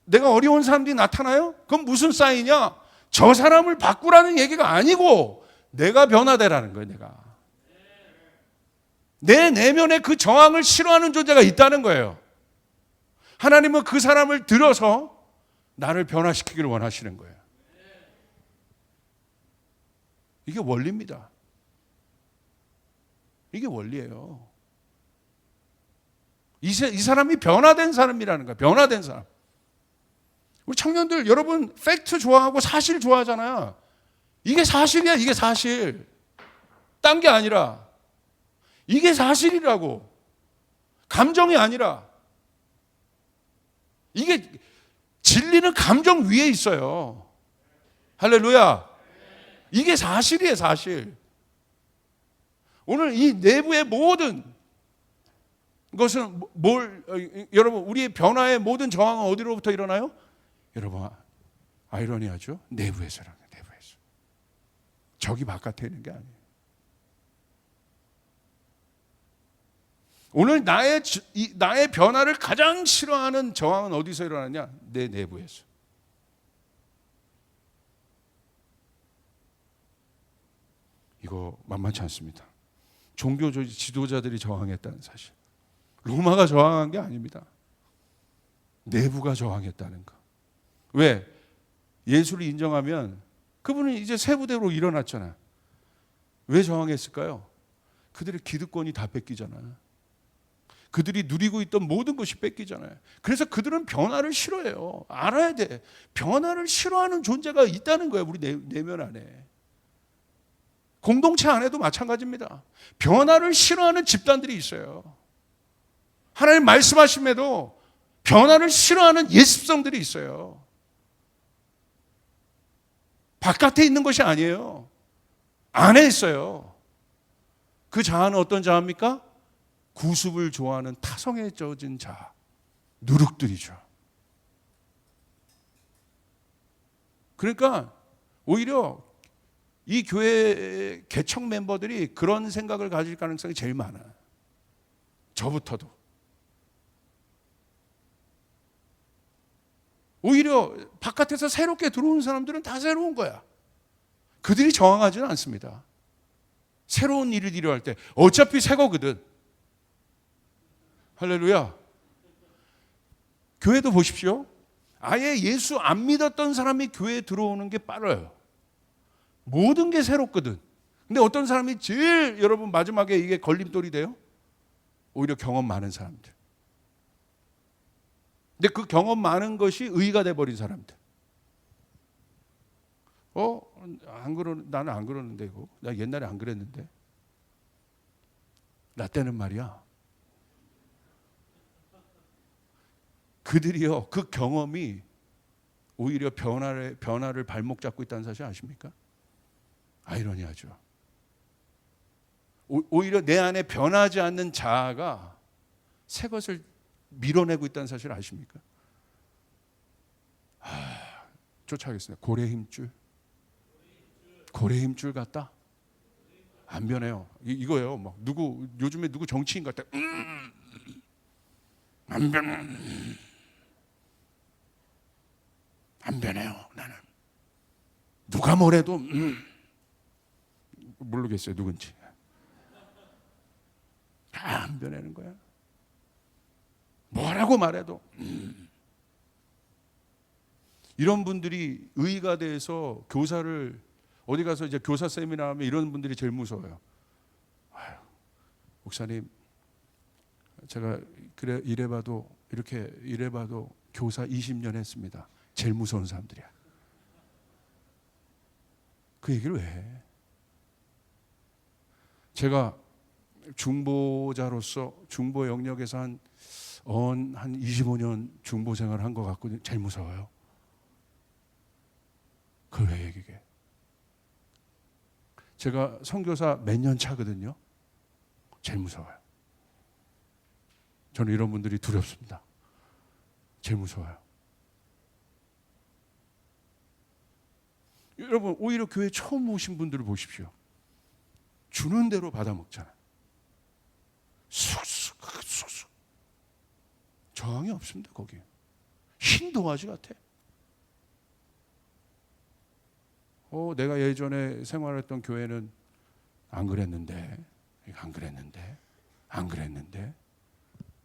내가 어려운 사람들이 나타나요? 그건 무슨 사인이냐? 저 사람을 바꾸라는 얘기가 아니고 내가 변화되라는 거예요. 내가. 내 내면에 그 저항을 싫어하는 존재가 있다는 거예요. 하나님은 그 사람을 들어서 나를 변화시키기를 원하시는 거예요. 이게 원리입니다. 이게 원리예요. 이 사람이 변화된 사람이라는 거예요. 변화된 사람. 우리 청년들 여러분 팩트 좋아하고 사실 좋아하잖아요. 이게 사실이야. 이게 사실. 딴 게 아니라 이게 사실이라고. 감정이 아니라. 이게 진리는 감정 위에 있어요. 할렐루야. 이게 사실이에요. 사실. 오늘 이 내부의 모든 것은 여러분 우리의 변화의 모든 저항은 어디로부터 일어나요? 여러분 아이러니하죠? 내부에서라는 거예요. 내부에서. 적이 바깥에 있는 게 아니에요. 오늘 나의 변화를 가장 싫어하는 저항은 어디서 일어나냐? 내 내부에서. 이거 만만치 않습니다. 종교 지도자들이 저항했다는 사실. 로마가 저항한 게 아닙니다. 내부가 저항했다는 거. 왜? 예수를 인정하면 그분은 이제 새 부대로 일어났잖아요. 왜 저항했을까요? 그들의 기득권이 다 뺏기잖아요. 그들이 누리고 있던 모든 것이 뺏기잖아요. 그래서 그들은 변화를 싫어해요. 알아야 돼. 변화를 싫어하는 존재가 있다는 거예요. 우리 내면 안에. 공동체 안에도 마찬가지입니다. 변화를 싫어하는 집단들이 있어요. 하나님 말씀하심에도 변화를 싫어하는 예습성들이 있어요. 바깥에 있는 것이 아니에요. 안에 있어요. 그 자아는 어떤 자아입니까? 구습을 좋아하는 타성에 젖은 자아, 누룩들이죠. 그러니까 오히려 이 교회 개척 멤버들이 그런 생각을 가질 가능성이 제일 많아요. 저부터도. 오히려 바깥에서 새롭게 들어온 사람들은 다 새로운 거야. 그들이 저항하지는 않습니다. 새로운 일을 일어날 때 어차피 새 거거든. 할렐루야. 교회도 보십시오. 아예 예수 안 믿었던 사람이 교회에 들어오는 게 빨라요. 모든 게 새롭거든. 근데 어떤 사람이 제일 여러분 마지막에 이게 걸림돌이 돼요? 오히려 경험 많은 사람들. 근데 그 경험 많은 것이 의가 돼버린 사람들. 나는 안 그러는데 이거. 나 옛날에 안 그랬는데. 나 때는 말이야. 그들이요, 그 경험이 오히려 변화를 발목 잡고 있다는 사실 아십니까? 아이러니하죠. 오히려 내 안에 변하지 않는 자아가 새 것을 밀어내고 있다는 사실 아십니까? 쫓아가겠습니다. 고래 힘줄. 고래 힘줄 같다? 안 변해요. 이거예요. 막 요즘에 누구 정치인 같아. 안 변해. 안 변해요. 나는. 누가 뭐래도 모르겠어요. 누군지. 다 안 변하는 거야. 뭐라고 말해도 이런 분들이 의가 돼서 교사를 어디 가서 이제 교사 세미나 하면 이런 분들이 제일 무서워요. 목사님, 제가 이렇게 이래봐도 교사 20년 했습니다. 제일 무서운 사람들이야. 그 얘기를 왜 해? 제가 중보자로서 중보 영역에서 한 25년 중보 생활을 한 것 같고 제일 무서워요. 그걸 왜 얘기해? 제가 선교사 몇 년 차거든요. 제일 무서워요. 저는 이런 분들이 두렵습니다. 제일 무서워요. 여러분, 오히려 교회 처음 오신 분들을 보십시오. 주는 대로 받아 먹잖아요. 쑥쑥 저항이 없습니다. 거기 흰 도화지 같아. 내가 예전에 생활했던 교회는 안 그랬는데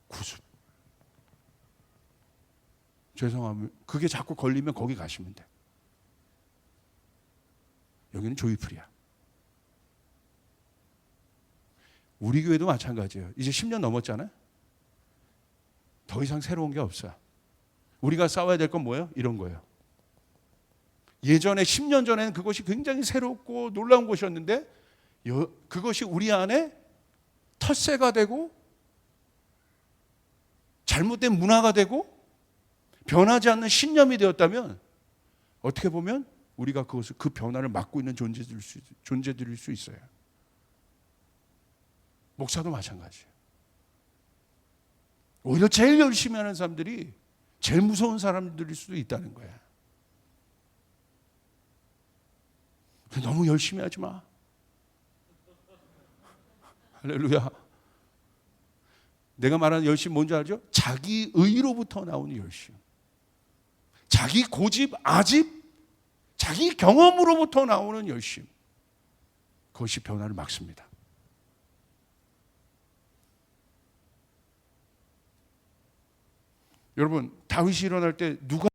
구습. 죄송합니다. 그게 자꾸 걸리면 거기 가시면 돼. 여기는 조이풀이야. 우리 교회도 마찬가지예요. 이제 10년 넘었잖아요. 더 이상 새로운 게 없어요. 우리가 싸워야 될 건 뭐예요? 이런 거예요. 예전에 10년 전에는 그것이 굉장히 새롭고 놀라운 것이었는데 그것이 우리 안에 텃세가 되고 잘못된 문화가 되고 변하지 않는 신념이 되었다면 어떻게 보면 우리가 그 변화를 막고 있는 존재들일 수 있어요. 목사도 마찬가지예요. 오히려 제일 열심히 하는 사람들이 제일 무서운 사람들일 수도 있다는 거야. 너무 열심히 하지 마. 할렐루야. 내가 말하는 열심 뭔지 알죠? 자기 의로부터 나오는 열심. 자기 고집, 아집, 자기 경험으로부터 나오는 열심. 그것이 변화를 막습니다. 여러분, 다윗이 일어날 때 누가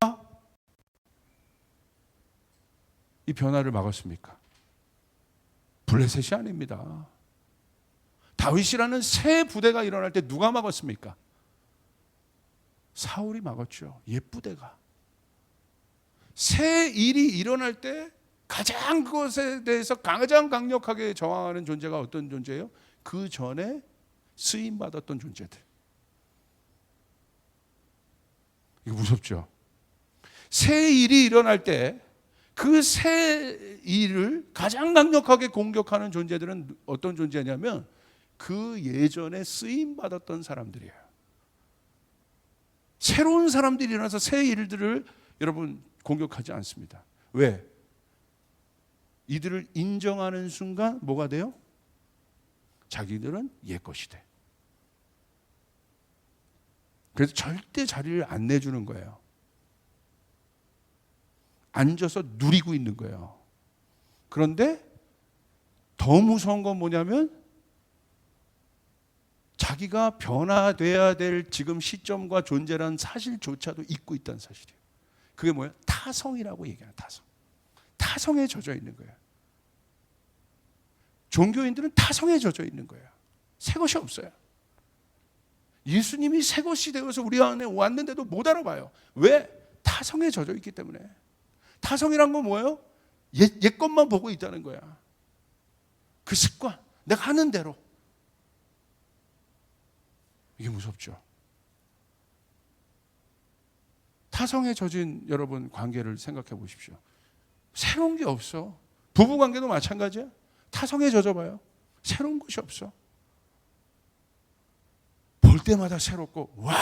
이 변화를 막았습니까? 블레셋이 아닙니다. 다윗이라는 새 부대가 일어날 때 누가 막았습니까? 사울이 막았죠. 옛 부대가. 새 일이 일어날 때 가장 그것에 대해서 가장 강력하게 저항하는 존재가 어떤 존재예요? 그 전에 쓰임받았던 존재들. 이거 무섭죠? 새 일이 일어날 때 그 새 일을 가장 강력하게 공격하는 존재들은 어떤 존재냐면 그 예전에 쓰임받았던 사람들이에요. 새로운 사람들이 일어나서 새 일들을 여러분 공격하지 않습니다. 왜? 이들을 인정하는 순간 뭐가 돼요? 자기들은 옛 것이 돼. 그래서 절대 자리를 안 내주는 거예요. 앉아서 누리고 있는 거예요. 그런데 더 무서운 건 뭐냐면 자기가 변화돼야 될 지금 시점과 존재라는 사실조차도 잊고 있다는 사실이에요. 그게 뭐예요? 타성이라고 얘기해요. 타성. 타성에 젖어 있는 거예요. 종교인들은 타성에 젖어 있는 거예요. 새 것이 없어요. 예수님이 새 것이 되어서 우리 안에 왔는데도 못 알아봐요. 왜? 타성에 젖어 있기 때문에. 타성이란 건 뭐예요? 옛 것만 보고 있다는 거야. 그 습관, 내가 하는 대로. 이게 무섭죠. 타성에 젖은 여러분 관계를 생각해 보십시오. 새로운 게 없어. 부부 관계도 마찬가지야. 타성에 젖어봐요. 새로운 것이 없어. 볼 때마다 새롭고 와,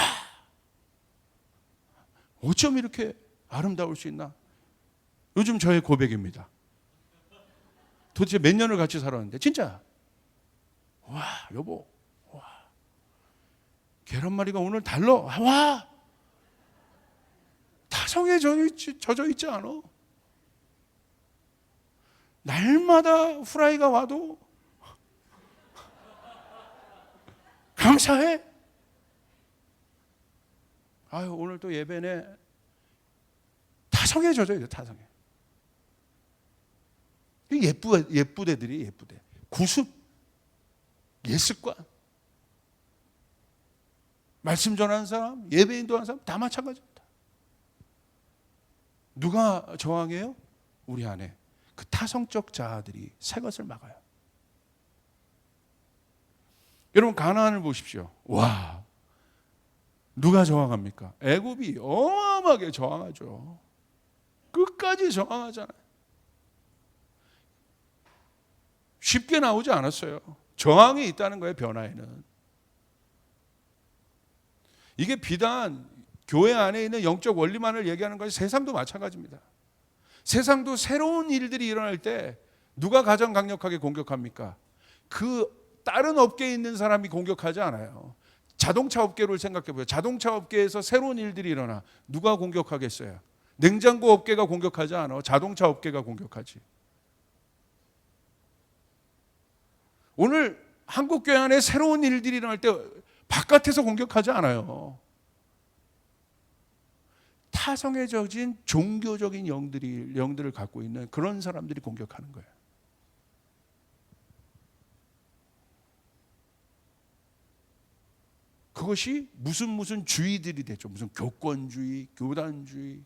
어쩜 이렇게 아름다울 수 있나? 요즘 저의 고백입니다. 도대체 몇 년을 같이 살았는데 진짜 와, 여보, 와, 계란말이가 오늘 달라. 와, 타성에 젖어 있지 않아? 날마다 후라이가 와도 감사해. 아유, 오늘 또 예배네. 타성에 젖어야 돼. 타성에. 예쁘대들이 예쁘대. 구습, 예습관. 말씀 전하는 사람, 예배 인도하는 사람 다 마찬가지입니다. 누가 저항해요? 우리 안에 그 타성적 자아들이 새 것을 막아요. 여러분, 가나안을 보십시오. 와, 누가 저항합니까? 애굽이 어마어마하게 저항하죠. 끝까지 저항하잖아요. 쉽게 나오지 않았어요. 저항이 있다는 거예요. 변화에는. 이게 비단 교회 안에 있는 영적 원리만을 얘기하는 것이 세상도 마찬가지입니다. 세상도 새로운 일들이 일어날 때 누가 가장 강력하게 공격합니까? 그 다른 업계에 있는 사람이 공격하지 않아요. 자동차 업계를 생각해 보세요. 자동차 업계에서 새로운 일들이 일어나 누가 공격하겠어요? 냉장고 업계가 공격하지 않아. 자동차 업계가 공격하지. 오늘 한국 교회 안에 새로운 일들이 일어날 때 바깥에서 공격하지 않아요. 타성에 젖은 종교적인 영들을 갖고 있는 그런 사람들이 공격하는 거예요. 그것이 무슨 주의들이 되죠. 무슨 교권주의, 교단주의,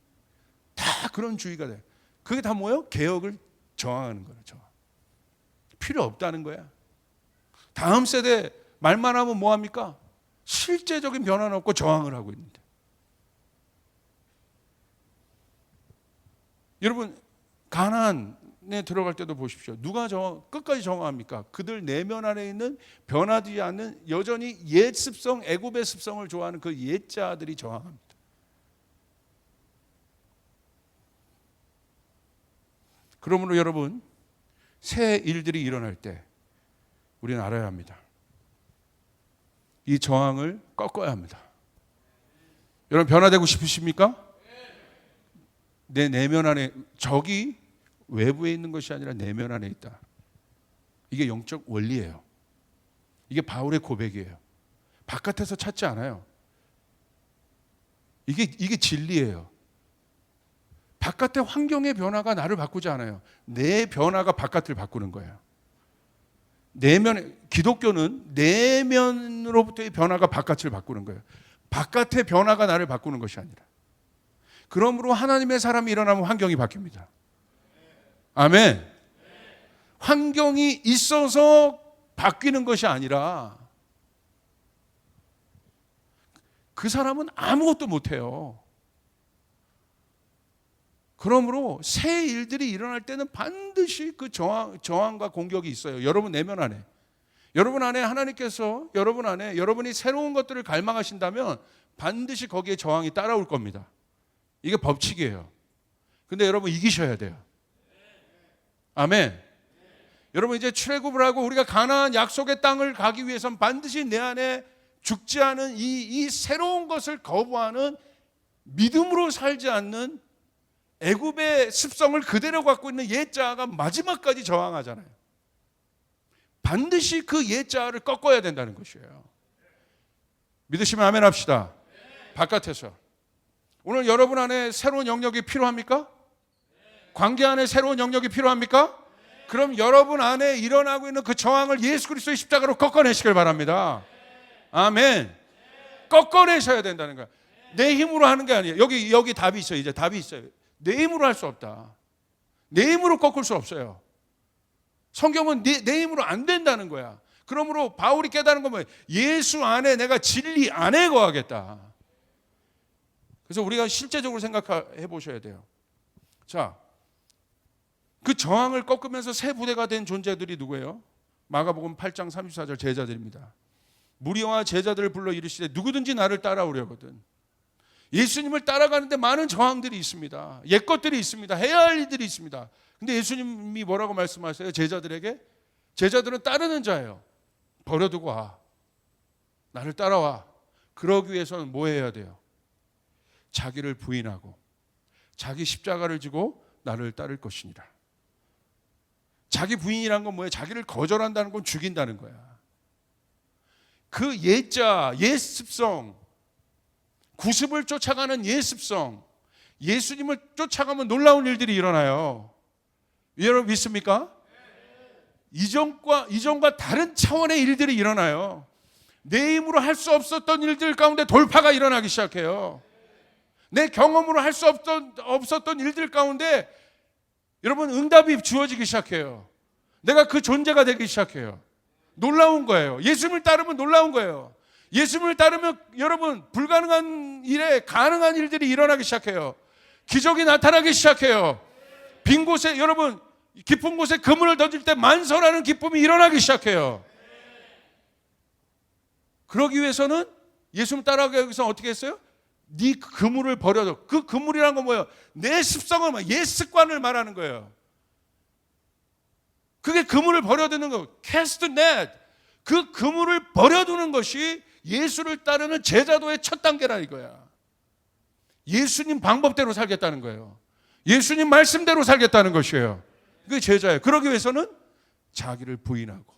다 그런 주의가 돼요. 그게 다 뭐예요? 개혁을 저항하는 거예요. 저항. 필요 없다는 거야. 다음 세대 말만 하면 뭐합니까? 실제적인 변화는 없고 저항을 하고 있는데. 여러분 가나안에 들어갈 때도 보십시오. 누가 끝까지 저항합니까? 그들 내면 안에 있는 변하지 않는 여전히 옛 습성, 애굽의 습성을 좋아하는 그 옛자들이 저항합니다. 그러므로 여러분 새 일들이 일어날 때 우리는 알아야 합니다. 이 저항을 꺾어야 합니다. 여러분 변화되고 싶으십니까? 내 내면 안에 적이 외부에 있는 것이 아니라 내면 안에 있다. 이게 영적 원리예요. 이게 바울의 고백이에요. 바깥에서 찾지 않아요. 이게 진리예요. 바깥의 환경의 변화가 나를 바꾸지 않아요. 내 변화가 바깥을 바꾸는 거예요. 기독교는 내면으로부터의 변화가 바깥을 바꾸는 거예요. 바깥의 변화가 나를 바꾸는 것이 아니라. 그러므로 하나님의 사람이 일어나면 환경이 바뀝니다. 아멘. 환경이 있어서 바뀌는 것이 아니라 그 사람은 아무것도 못해요. 그러므로 새 일들이 일어날 때는 반드시 그 저항과 공격이 있어요. 여러분 내면 안에. 여러분 안에 하나님께서 여러분 안에 여러분이 새로운 것들을 갈망하신다면 반드시 거기에 저항이 따라올 겁니다. 이게 법칙이에요. 근데 여러분 이기셔야 돼요. 아멘. 여러분 이제 출애굽을 하고 우리가 가나안 약속의 땅을 가기 위해서는 반드시 내 안에 죽지 않은 이 새로운 것을 거부하는 믿음으로 살지 않는 애굽의 습성을 그대로 갖고 있는 옛자아가 마지막까지 저항하잖아요. 반드시 그 옛자아를 꺾어야 된다는 것이에요. 믿으시면 아멘 합시다. 바깥에서. 오늘 여러분 안에 새로운 영역이 필요합니까? 관계 안에 새로운 영역이 필요합니까? 그럼 여러분 안에 일어나고 있는 그 저항을 예수 그리스도의 십자가로 꺾어내시길 바랍니다. 아멘. 꺾어내셔야 된다는 거야. 내 힘으로 하는 게 아니에요. 여기 답이 있어요. 이제 답이 있어요. 내 힘으로 할 수 없다. 내 힘으로 꺾을 수 없어요. 성경은 내 힘으로 안 된다는 거야. 그러므로 바울이 깨달은 건 뭐예요? 예수 안에 내가 진리 안에 거하겠다. 그래서 우리가 실제적으로 생각해 보셔야 돼요. 자, 그 저항을 꺾으면서 새 부대가 된 존재들이 누구예요? 마가복음 8장 34절 제자들입니다. 무리와 제자들을 불러 이르시되 누구든지 나를 따라오려거든. 예수님을 따라가는데 많은 저항들이 있습니다. 옛것들이 있습니다. 해야 할 일들이 있습니다. 근데 예수님이 뭐라고 말씀하세요? 제자들에게? 제자들은 따르는 자예요. 버려두고 와. 나를 따라와. 그러기 위해서는 뭐 해야 돼요? 자기를 부인하고 자기 십자가를 지고 나를 따를 것이니라. 자기 부인이란 건 뭐예요? 자기를 거절한다는 건 죽인다는 거야. 그 옛자, 옛습성, 구습을 쫓아가는 옛습성, 예수님을 쫓아가면 놀라운 일들이 일어나요. 여러분 믿습니까? 이전과 다른 차원의 일들이 일어나요. 내 힘으로 할 수 없었던 일들 가운데 돌파가 일어나기 시작해요. 내 경험으로 할 수 없었던 일들 가운데 여러분 응답이 주어지기 시작해요. 내가 그 존재가 되기 시작해요. 놀라운 거예요. 예수님을 따르면 놀라운 거예요. 예수님을 따르면 여러분 불가능한 일에 가능한 일들이 일어나기 시작해요. 기적이 나타나기 시작해요. 빈 곳에 여러분 깊은 곳에 그물을 던질 때 만선하는 기쁨이 일어나기 시작해요. 그러기 위해서는 예수님 따라가기 위해서 어떻게 했어요? 네 그물을 버려줘. 그 그물이란 건 뭐예요? 내 습성을, 옛 습관을 말하는 거예요. 그게 그물을 버려두는 거. Cast net. 그 그물을 버려두는 것이 예수를 따르는 제자도의 첫 단계라 이거야. 예수님 방법대로 살겠다는 거예요. 예수님 말씀대로 살겠다는 것이에요. 그게 제자예요. 그러기 위해서는 자기를 부인하고.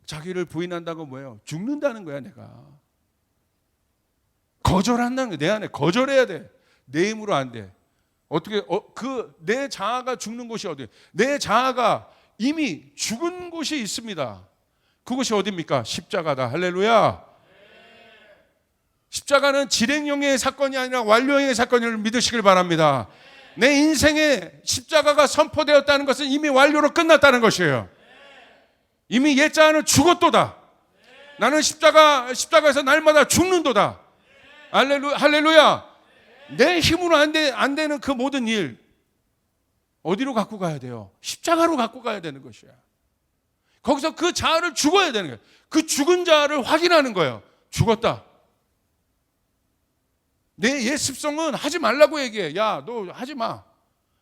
자기를 부인한다고 뭐예요? 죽는다는 거야, 내가. 거절한다는 거야. 내 안에 거절해야 돼. 내 힘으로 안 돼. 어떻게 내 자아가 죽는 곳이 어디예요? 내 자아가 이미 죽은 곳이 있습니다. 그곳이 어디입니까? 십자가다. 할렐루야. 십자가는 질행형의 사건이 아니라 완료형의 사건을 믿으시길 바랍니다. 내 인생에 십자가가 선포되었다는 것은 이미 완료로 끝났다는 것이에요. 이미 옛 자아는 죽었도다. 나는 십자가에서 날마다 죽는도다. 할렐루야. 내 힘으로 안 되는 그 모든 일 어디로 갖고 가야 돼요? 십자가로 갖고 가야 되는 것이야. 거기서 그 자아를 죽어야 되는 거예요. 그 죽은 자아를 확인하는 거예요. 죽었다. 내 옛 습성은 하지 말라고 얘기해. 야, 너 하지 마.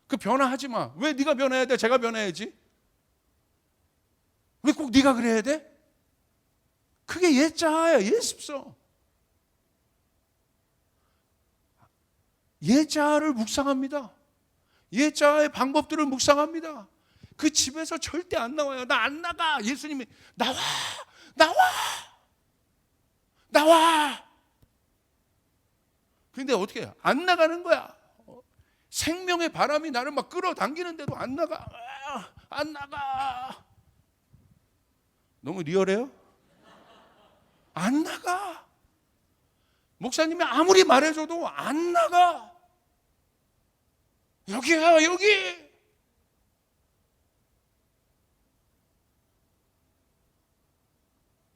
그 변화하지 마. 왜 네가 변해야 돼? 제가 변해야지. 왜 꼭 네가 그래야 돼? 그게 옛 자아야. 옛 습성. 옛 자아를 묵상합니다. 옛 자아의 방법들을 묵상합니다. 그 집에서 절대 안 나와요. 나 안 나가. 예수님이 나와. 그런데 어떻게 해요? 안 나가는 거야. 생명의 바람이 나를 막 끌어당기는데도 안 나가. 너무 리얼해요? 안 나가. 목사님이 아무리 말해줘도 안 나가. 여기야, 여기.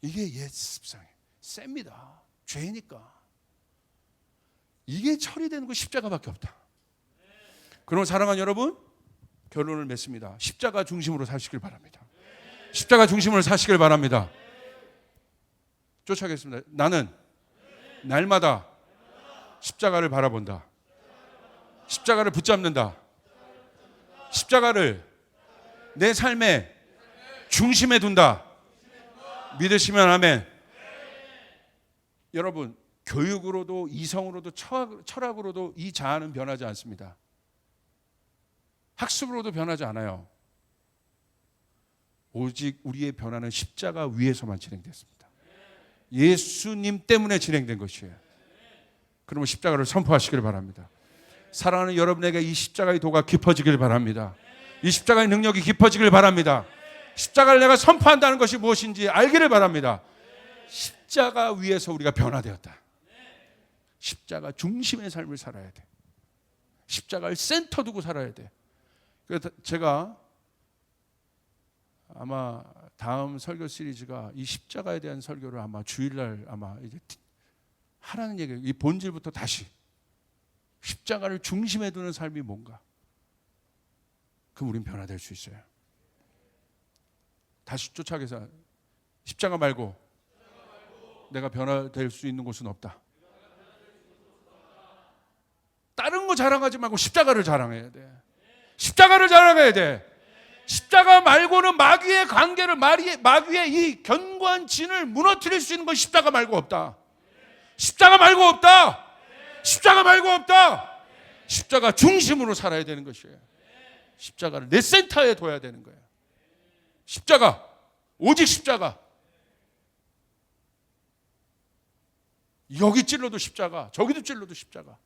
이게 옛 습성이에요. 셉니다. 죄니까. 이게 처리되는 거 십자가밖에 없다. 그럼 사랑하는 여러분, 결론을 맺습니다. 십자가 중심으로 사시길 바랍니다. 십자가 중심으로 사시길 바랍니다. 쫓아가겠습니다. 나는 날마다 십자가를 바라본다. 십자가를 붙잡는다. 십자가를 내 삶의 중심에 둔다. 믿으시면 아멘. 여러분, 교육으로도 이성으로도 철학으로도 이 자아는 변하지 않습니다. 학습으로도 변하지 않아요. 오직 우리의 변화는 십자가 위에서만 진행됐습니다. 예수님 때문에 진행된 것이에요. 그러면 십자가를 선포하시길 바랍니다. 사랑하는 여러분에게 이 십자가의 도가 깊어지길 바랍니다. 이 십자가의 능력이 깊어지길 바랍니다. 십자가를 내가 선포한다는 것이 무엇인지 알기를 바랍니다. 십자가 위에서 우리가 변화되었다. 십자가 중심의 삶을 살아야 돼. 십자가를 센터 두고 살아야 돼. 그래서 제가 아마 다음 설교 시리즈가 이 십자가에 대한 설교를 아마 주일날 아마 이제 하라는 얘기예요. 이 본질부터 다시 십자가를 중심에 두는 삶이 뭔가. 그럼 우린 변화될 수 있어요. 다시 쫓아가서 십자가 말고 내가 변화될 수 있는 곳은 없다. 다른 거 자랑하지 말고 십자가를 자랑해야 돼. 십자가를 자랑해야 돼. 십자가 말고는 마귀의 관계를, 마귀의 이 견고한 진을 무너뜨릴 수 있는 건 십자가 말고 없다. 십자가 말고 없다. 십자가 말고 없다. 십자가 중심으로 살아야 되는 것이에요. 십자가를 내 센터에 둬야 되는 거예요. 십자가, 오직 십자가. 여기 찔러도 십자가, 저기도 찔러도 십자가.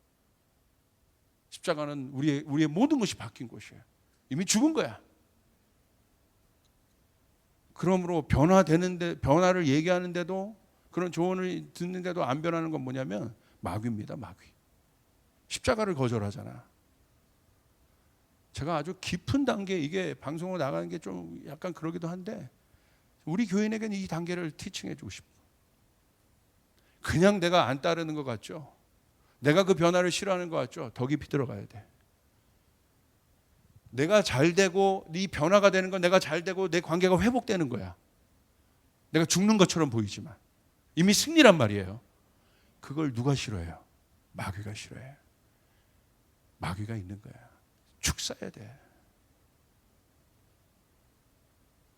십자가는 우리의 모든 것이 바뀐 것이에요. 이미 죽은 거야. 그러므로 변화를 얘기하는데도, 그런 조언을 듣는데도 안 변하는 건 뭐냐면 마귀입니다. 마귀. 십자가를 거절하잖아. 제가 아주 깊은 단계, 이게 방송으로 나가는 게 좀 약간 그러기도 한데 우리 교인에게는 이 단계를 티칭해 주고 싶어. 그냥 내가 안 따르는 것 같죠? 내가 그 변화를 싫어하는 것 같죠? 더 깊이 들어가야 돼. 내가 잘 되고, 네 변화가 되는 건 내가 잘 되고 내 관계가 회복되는 거야. 내가 죽는 것처럼 보이지만 이미 승리란 말이에요. 그걸 누가 싫어해요? 마귀가 싫어해. 마귀가 있는 거야. 축사해야 돼.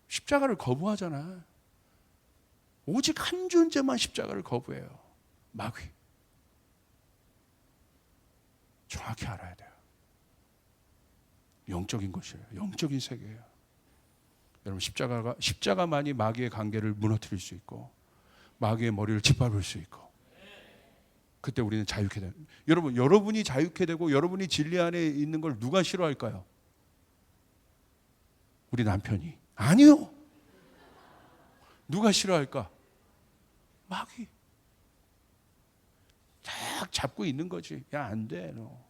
십자가를 거부하잖아. 오직 한 존재만 십자가를 거부해요. 마귀. 정확히 알아야 돼요. 영적인 것이에요. 영적인 세계예요. 여러분, 십자가만이 마귀의 관계를 무너뜨릴 수 있고 마귀의 머리를 짓밟을 수 있고, 그때 우리는 자유케 돼요. 여러분이 자유케 되고 여러분이 진리 안에 있는 걸 누가 싫어할까요? 우리 남편이. 아니요. 누가 싫어할까? 마귀. 딱 잡고 있는 거지. 야, 안 돼, 너.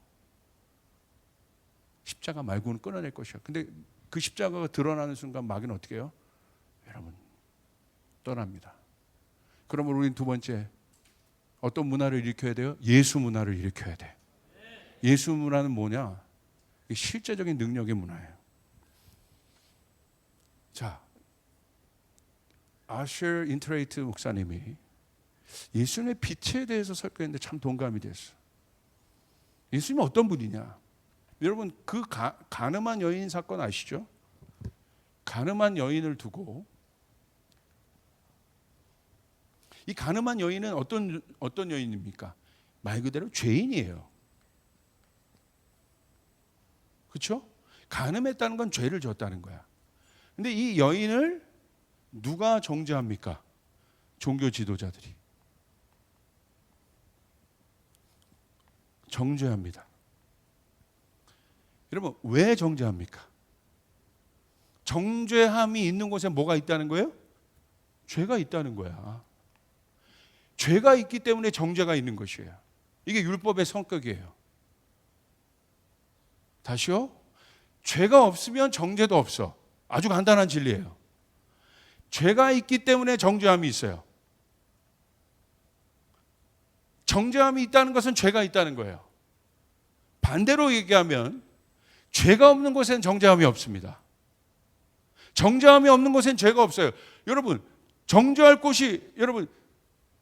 십자가 말고는 끊어낼 것이야. 근데 그 십자가가 드러나는 순간 마귀는 어떻게 해요? 여러분, 떠납니다. 그러면 우리는 두 번째, 어떤 문화를 일으켜야 돼요? 예수 문화를 일으켜야 돼. 예수 문화는 뭐냐? 실제적인 능력의 문화예요. 자, 아셔 인트레이트 목사님이 예수님의 빛에 대해서 설교했는데 참 동감이 됐어요. 예수님은 어떤 분이냐? 여러분, 그 가늠한 여인 사건 아시죠? 가늠한 여인을 두고, 이 가늠한 여인은 어떤 여인입니까? 말 그대로 죄인이에요. 그렇죠? 가늠했다는 건 죄를 졌다는 거야. 근데 이 여인을 누가 정죄합니까? 종교 지도자들이 정죄합니다. 여러분, 왜 정죄합니까? 정죄함이 있는 곳에 뭐가 있다는 거예요? 죄가 있다는 거야. 죄가 있기 때문에 정죄가 있는 것이에요. 이게 율법의 성격이에요. 다시요. 죄가 없으면 정죄도 없어. 아주 간단한 진리예요. 죄가 있기 때문에 정죄함이 있어요. 정죄함이 있다는 것은 죄가 있다는 거예요. 반대로 얘기하면 죄가 없는 곳엔 정죄함이 없습니다. 정죄함이 없는 곳엔 죄가 없어요. 여러분, 정죄할 곳이, 여러분,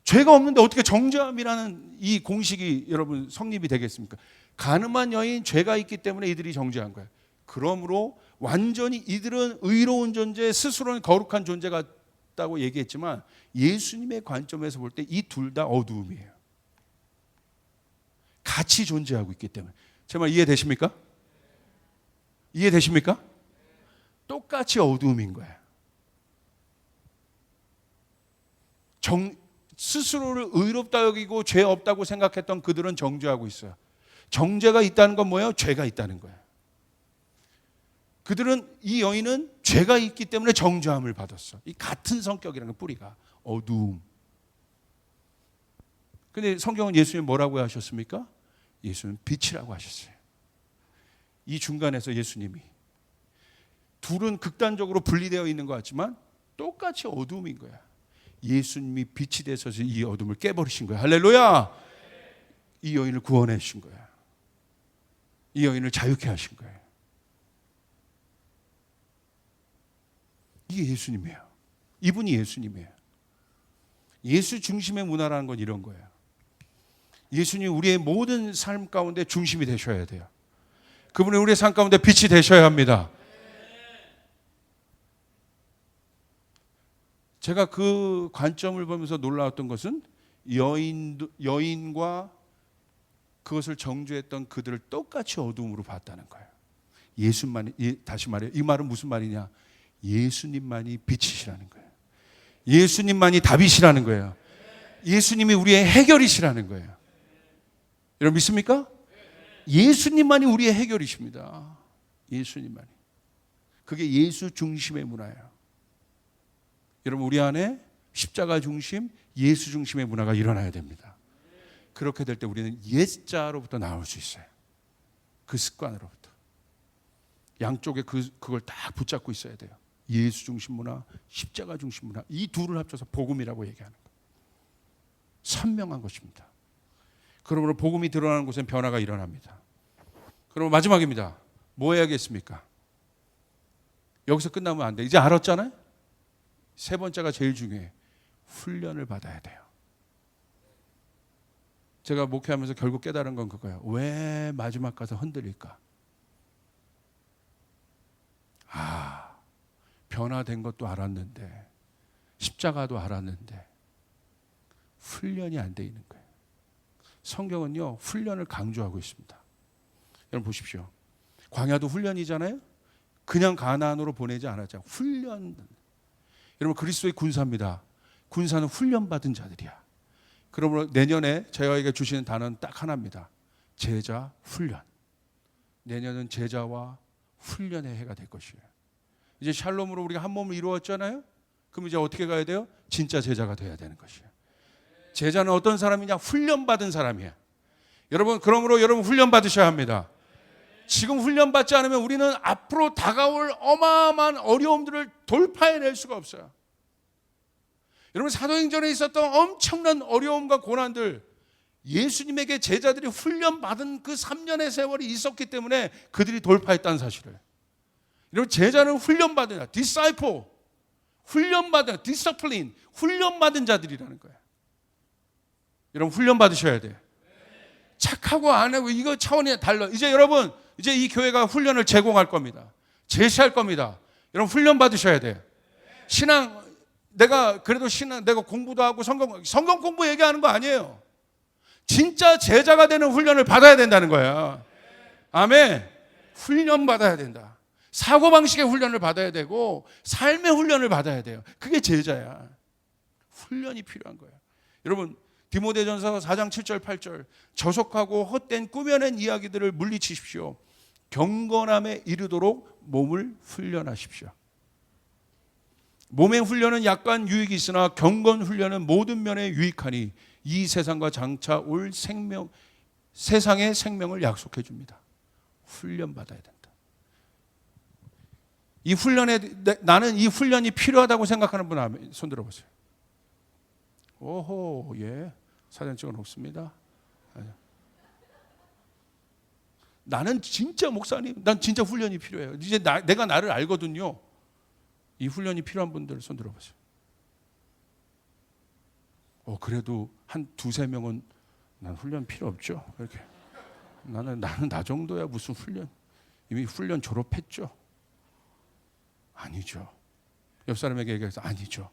죄가 없는데 어떻게 정죄함이라는 이 공식이 여러분 성립이 되겠습니까? 가늠한 여인, 죄가 있기 때문에 이들이 정죄한 거예요. 그러므로 완전히 이들은 의로운 존재, 스스로는 거룩한 존재 같다고 얘기했지만 예수님의 관점에서 볼 때 이 둘 다 어두움이에요. 같이 존재하고 있기 때문에. 제 말 이해되십니까? 이해되십니까? 똑같이 어두움인 거예요. 스스로를 의롭다 여기고 죄 없다고 생각했던 그들은 정죄하고 있어요. 정죄가 있다는 건 뭐예요? 죄가 있다는 거예요. 그들은, 이 여인은 죄가 있기 때문에 정죄함을 받았어. 이 같은 성격이라는 뿌리가 어두움. 근데 성경은 예수님 뭐라고 하셨습니까? 예수는 빛이라고 하셨어요. 이 중간에서 예수님이, 둘은 극단적으로 분리되어 있는 것 같지만 똑같이 어두움인 거야. 예수님이 빛이 되셔서 이 어둠을 깨버리신 거야. 할렐루야. 이 여인을 구원해 주신 거야. 이 여인을 자유케 하신 거예요. 이게 예수님이에요. 이분이 예수님이에요. 예수 중심의 문화라는 건 이런 거예요. 예수님 우리의 모든 삶 가운데 중심이 되셔야 돼요. 그분이 우리의 삶 가운데 빛이 되셔야 합니다. 제가 그 관점을 보면서 놀라웠던 것은 여인과 그것을 정죄했던 그들을 똑같이 어두움으로 봤다는 거예요. 다시 말해요. 이 말은 무슨 말이냐? 예수님만이 빛이시라는 거예요. 예수님만이 답이시라는 거예요. 예수님이 우리의 해결이시라는 거예요. 여러분 믿습니까? 예수님만이 우리의 해결이십니다. 예수님만이. 그게 예수 중심의 문화예요. 여러분, 우리 안에 십자가 중심, 예수 중심의 문화가 일어나야 됩니다. 그렇게 될 때 우리는 옛자로부터 나올 수 있어요. 그 습관으로부터. 양쪽에 그걸 딱 붙잡고 있어야 돼요. 예수 중심 문화, 십자가 중심 문화, 이 둘을 합쳐서 복음이라고 얘기하는 거예요. 선명한 것입니다. 그러므로 복음이 드러나는 곳엔 변화가 일어납니다. 그럼 마지막입니다. 뭐 해야겠습니까? 여기서 끝나면 안 돼. 이제 알았잖아요? 세 번째가 제일 중요해. 훈련을 받아야 돼요. 제가 목회하면서 결국 깨달은 건 그거예요. 왜 마지막 가서 흔들릴까? 변화된 것도 알았는데, 십자가도 알았는데 훈련이 안 돼 있는 거예요. 성경은요, 훈련을 강조하고 있습니다. 여러분 보십시오. 광야도 훈련이잖아요. 그냥 가나안으로 보내지 않았잖아요. 훈련. 여러분 그리스도의 군사입니다. 군사는 훈련받은 자들이야. 그러므로 내년에 저희에게 주시는 단어는 딱 하나입니다. 제자 훈련. 내년은 제자와 훈련의 해가 될 것이에요. 이제 샬롬으로 우리가 한 몸을 이루었잖아요. 그럼 이제 어떻게 가야 돼요? 진짜 제자가 돼야 되는 것이에요. 제자는 어떤 사람이냐? 훈련받은 사람이야. 여러분 그러므로 여러분 훈련 받으셔야 합니다. 지금 훈련 받지 않으면 우리는 앞으로 다가올 어마어마한 어려움들을 돌파해낼 수가 없어요. 여러분 사도행전에 있었던 엄청난 어려움과 고난들, 예수님에게 제자들이 훈련받은 그 3년의 세월이 있었기 때문에 그들이 돌파했다는 사실을. 여러분 제자는 훈련받은 자, disciple, 훈련받은, discipline, 훈련받은 자들이라는 거예요. 여러분 훈련 받으셔야 돼요. 착하고 안 하고 이거 차원이 달라. 이제 여러분 이제 이 교회가 훈련을 제공할 겁니다. 제시할 겁니다. 여러분 훈련 받으셔야 돼요. 신앙 내가 그래도 신앙 내가 공부도 하고 성경 공부 얘기하는 거 아니에요. 진짜 제자가 되는 훈련을 받아야 된다는 거야. 아멘. 훈련 받아야 된다. 사고방식의 훈련을 받아야 되고 삶의 훈련을 받아야 돼요. 그게 제자야. 훈련이 필요한 거예요. 여러분 디모데전서 4장 7절 8절 저속하고 헛된 꾸며낸 이야기들을 물리치십시오. 경건함에 이르도록 몸을 훈련하십시오. 몸의 훈련은 약간 유익이 있으나 경건 훈련은 모든 면에 유익하니 이 세상과 장차 올 세상의 생명을 약속해 줍니다. 훈련 받아야 된다. 이 훈련에 나는 이 훈련이 필요하다고 생각하는 분 손 들어보세요. 오호, 예, 사진 찍어 놓습니다. 나는 진짜 목사님, 난 진짜 훈련이 필요해요. 이제 내가 나를 알거든요. 이 훈련이 필요한 분들 손 들어보세요. 그래도 한 두세 명은 난 훈련 필요 없죠. 이렇게 나는 나 정도야 무슨 훈련? 이미 훈련 졸업했죠. 아니죠. 옆 사람에게 얘기해서 아니죠.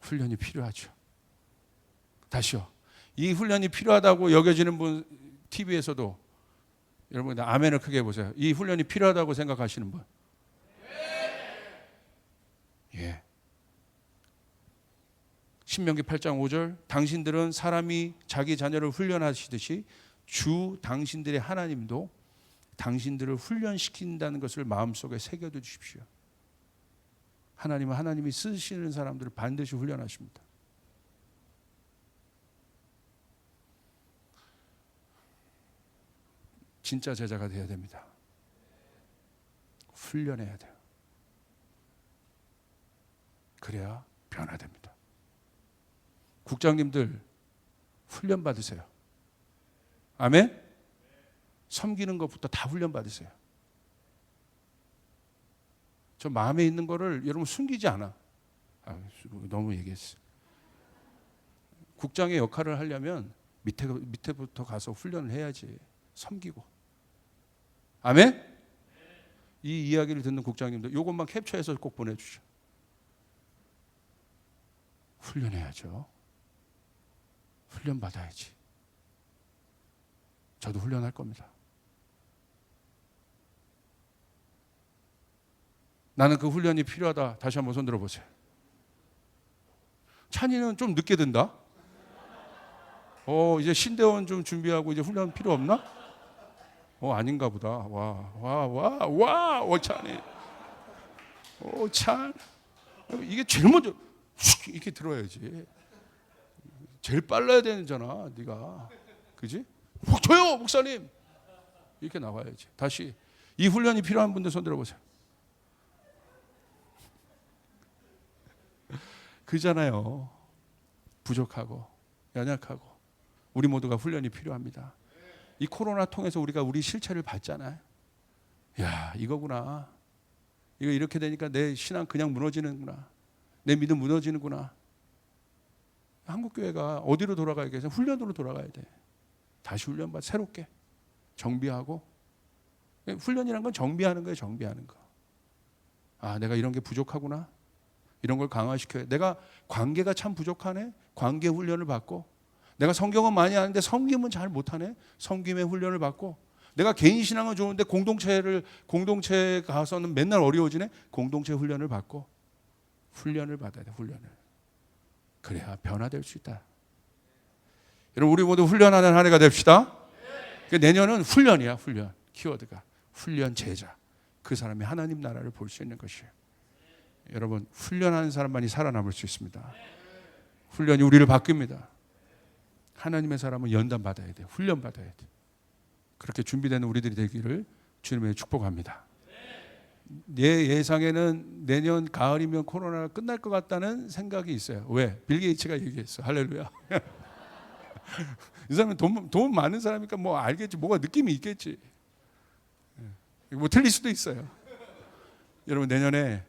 훈련이 필요하죠. 다시요. 이 훈련이 필요하다고 여겨지는 분 TV에서도 여러분 아멘을 크게 해보세요. 이 훈련이 필요하다고 생각하시는 분. 예. 신명기 8장 5절 당신들은 사람이 자기 자녀를 훈련하시듯이 주 당신들의 하나님도 당신들을 훈련시킨다는 것을 마음속에 새겨둬 주십시오. 하나님은 하나님이 쓰시는 사람들을 반드시 훈련하십니다. 진짜 제자가 되어야 됩니다. 훈련해야 돼요. 그래야 변화됩니다. 국장님들 훈련 받으세요. 아멘? 섬기는 것부터 다 훈련 받으세요. 저 마음에 있는 거를 여러분 숨기지 않아. 너무 얘기했어. 국장의 역할을 하려면 밑에부터 가서 훈련을 해야지. 섬기고. 아멘? 이 이야기를 듣는 국장님들 이것만 캡처해서 꼭 보내주셔. 훈련해야죠. 훈련 받아야지. 저도 훈련할 겁니다. 나는 그 훈련이 필요하다. 다시 한번 손 들어보세요. 찬이는 좀 늦게 든다. 이제 신대원 좀 준비하고 이제 훈련 필요 없나? 아닌가 보다. 와, 찬이. 찬. 이게 제일 먼저 이렇게 들어야지. 제일 빨라야 되잖아, 네가. 그지? 저요, 목사님. 이렇게 나와야지. 다시 이 훈련이 필요한 분들 손 들어보세요. 그잖아요. 부족하고 연약하고 우리 모두가 훈련이 필요합니다. 이 코로나 통해서 우리가 우리 실체를 봤잖아요. 야, 이거구나. 이거 이렇게 되니까 내 신앙 그냥 무너지는구나. 내 믿음 무너지는구나. 한국교회가 어디로 돌아가야겠어요? 훈련으로 돌아가야 돼. 다시 훈련받아 새롭게 정비하고. 훈련이란 건 정비하는 거예요. 정비하는 거. 아, 내가 이런 게 부족하구나. 이런 걸 강화시켜야 돼. 내가 관계가 참 부족하네. 관계 훈련을 받고. 내가 성경은 많이 아는데 섬김은 잘 못하네. 섬김의 훈련을 받고. 내가 개인 신앙은 좋은데 공동체에 가서는 맨날 어려워지네. 공동체 훈련을 받고. 훈련을 받아야 돼. 훈련을. 그래야 변화될 수 있다. 여러분, 우리 모두 훈련하는 한 해가 됩시다. 내년은 훈련이야. 훈련. 키워드가 훈련 제자. 그 사람이 하나님 나라를 볼 수 있는 것이에요. 여러분, 훈련하는 사람만이 살아남을 수 있습니다. 훈련이 우리를 바뀝니다. 하나님의 사람은 연단 받아야 돼. 훈련 받아야 돼. 그렇게 준비되는 우리들이 되기를 주님의 축복합니다. 내 예상에는 내년 가을이면 코로나가 끝날 것 같다는 생각이 있어요. 왜? 빌 게이츠가 얘기했어. 할렐루야. 이 사람은 돈 많은 사람이니까 뭐 알겠지. 뭐가 느낌이 있겠지. 뭐 틀릴 수도 있어요. 여러분, 내년에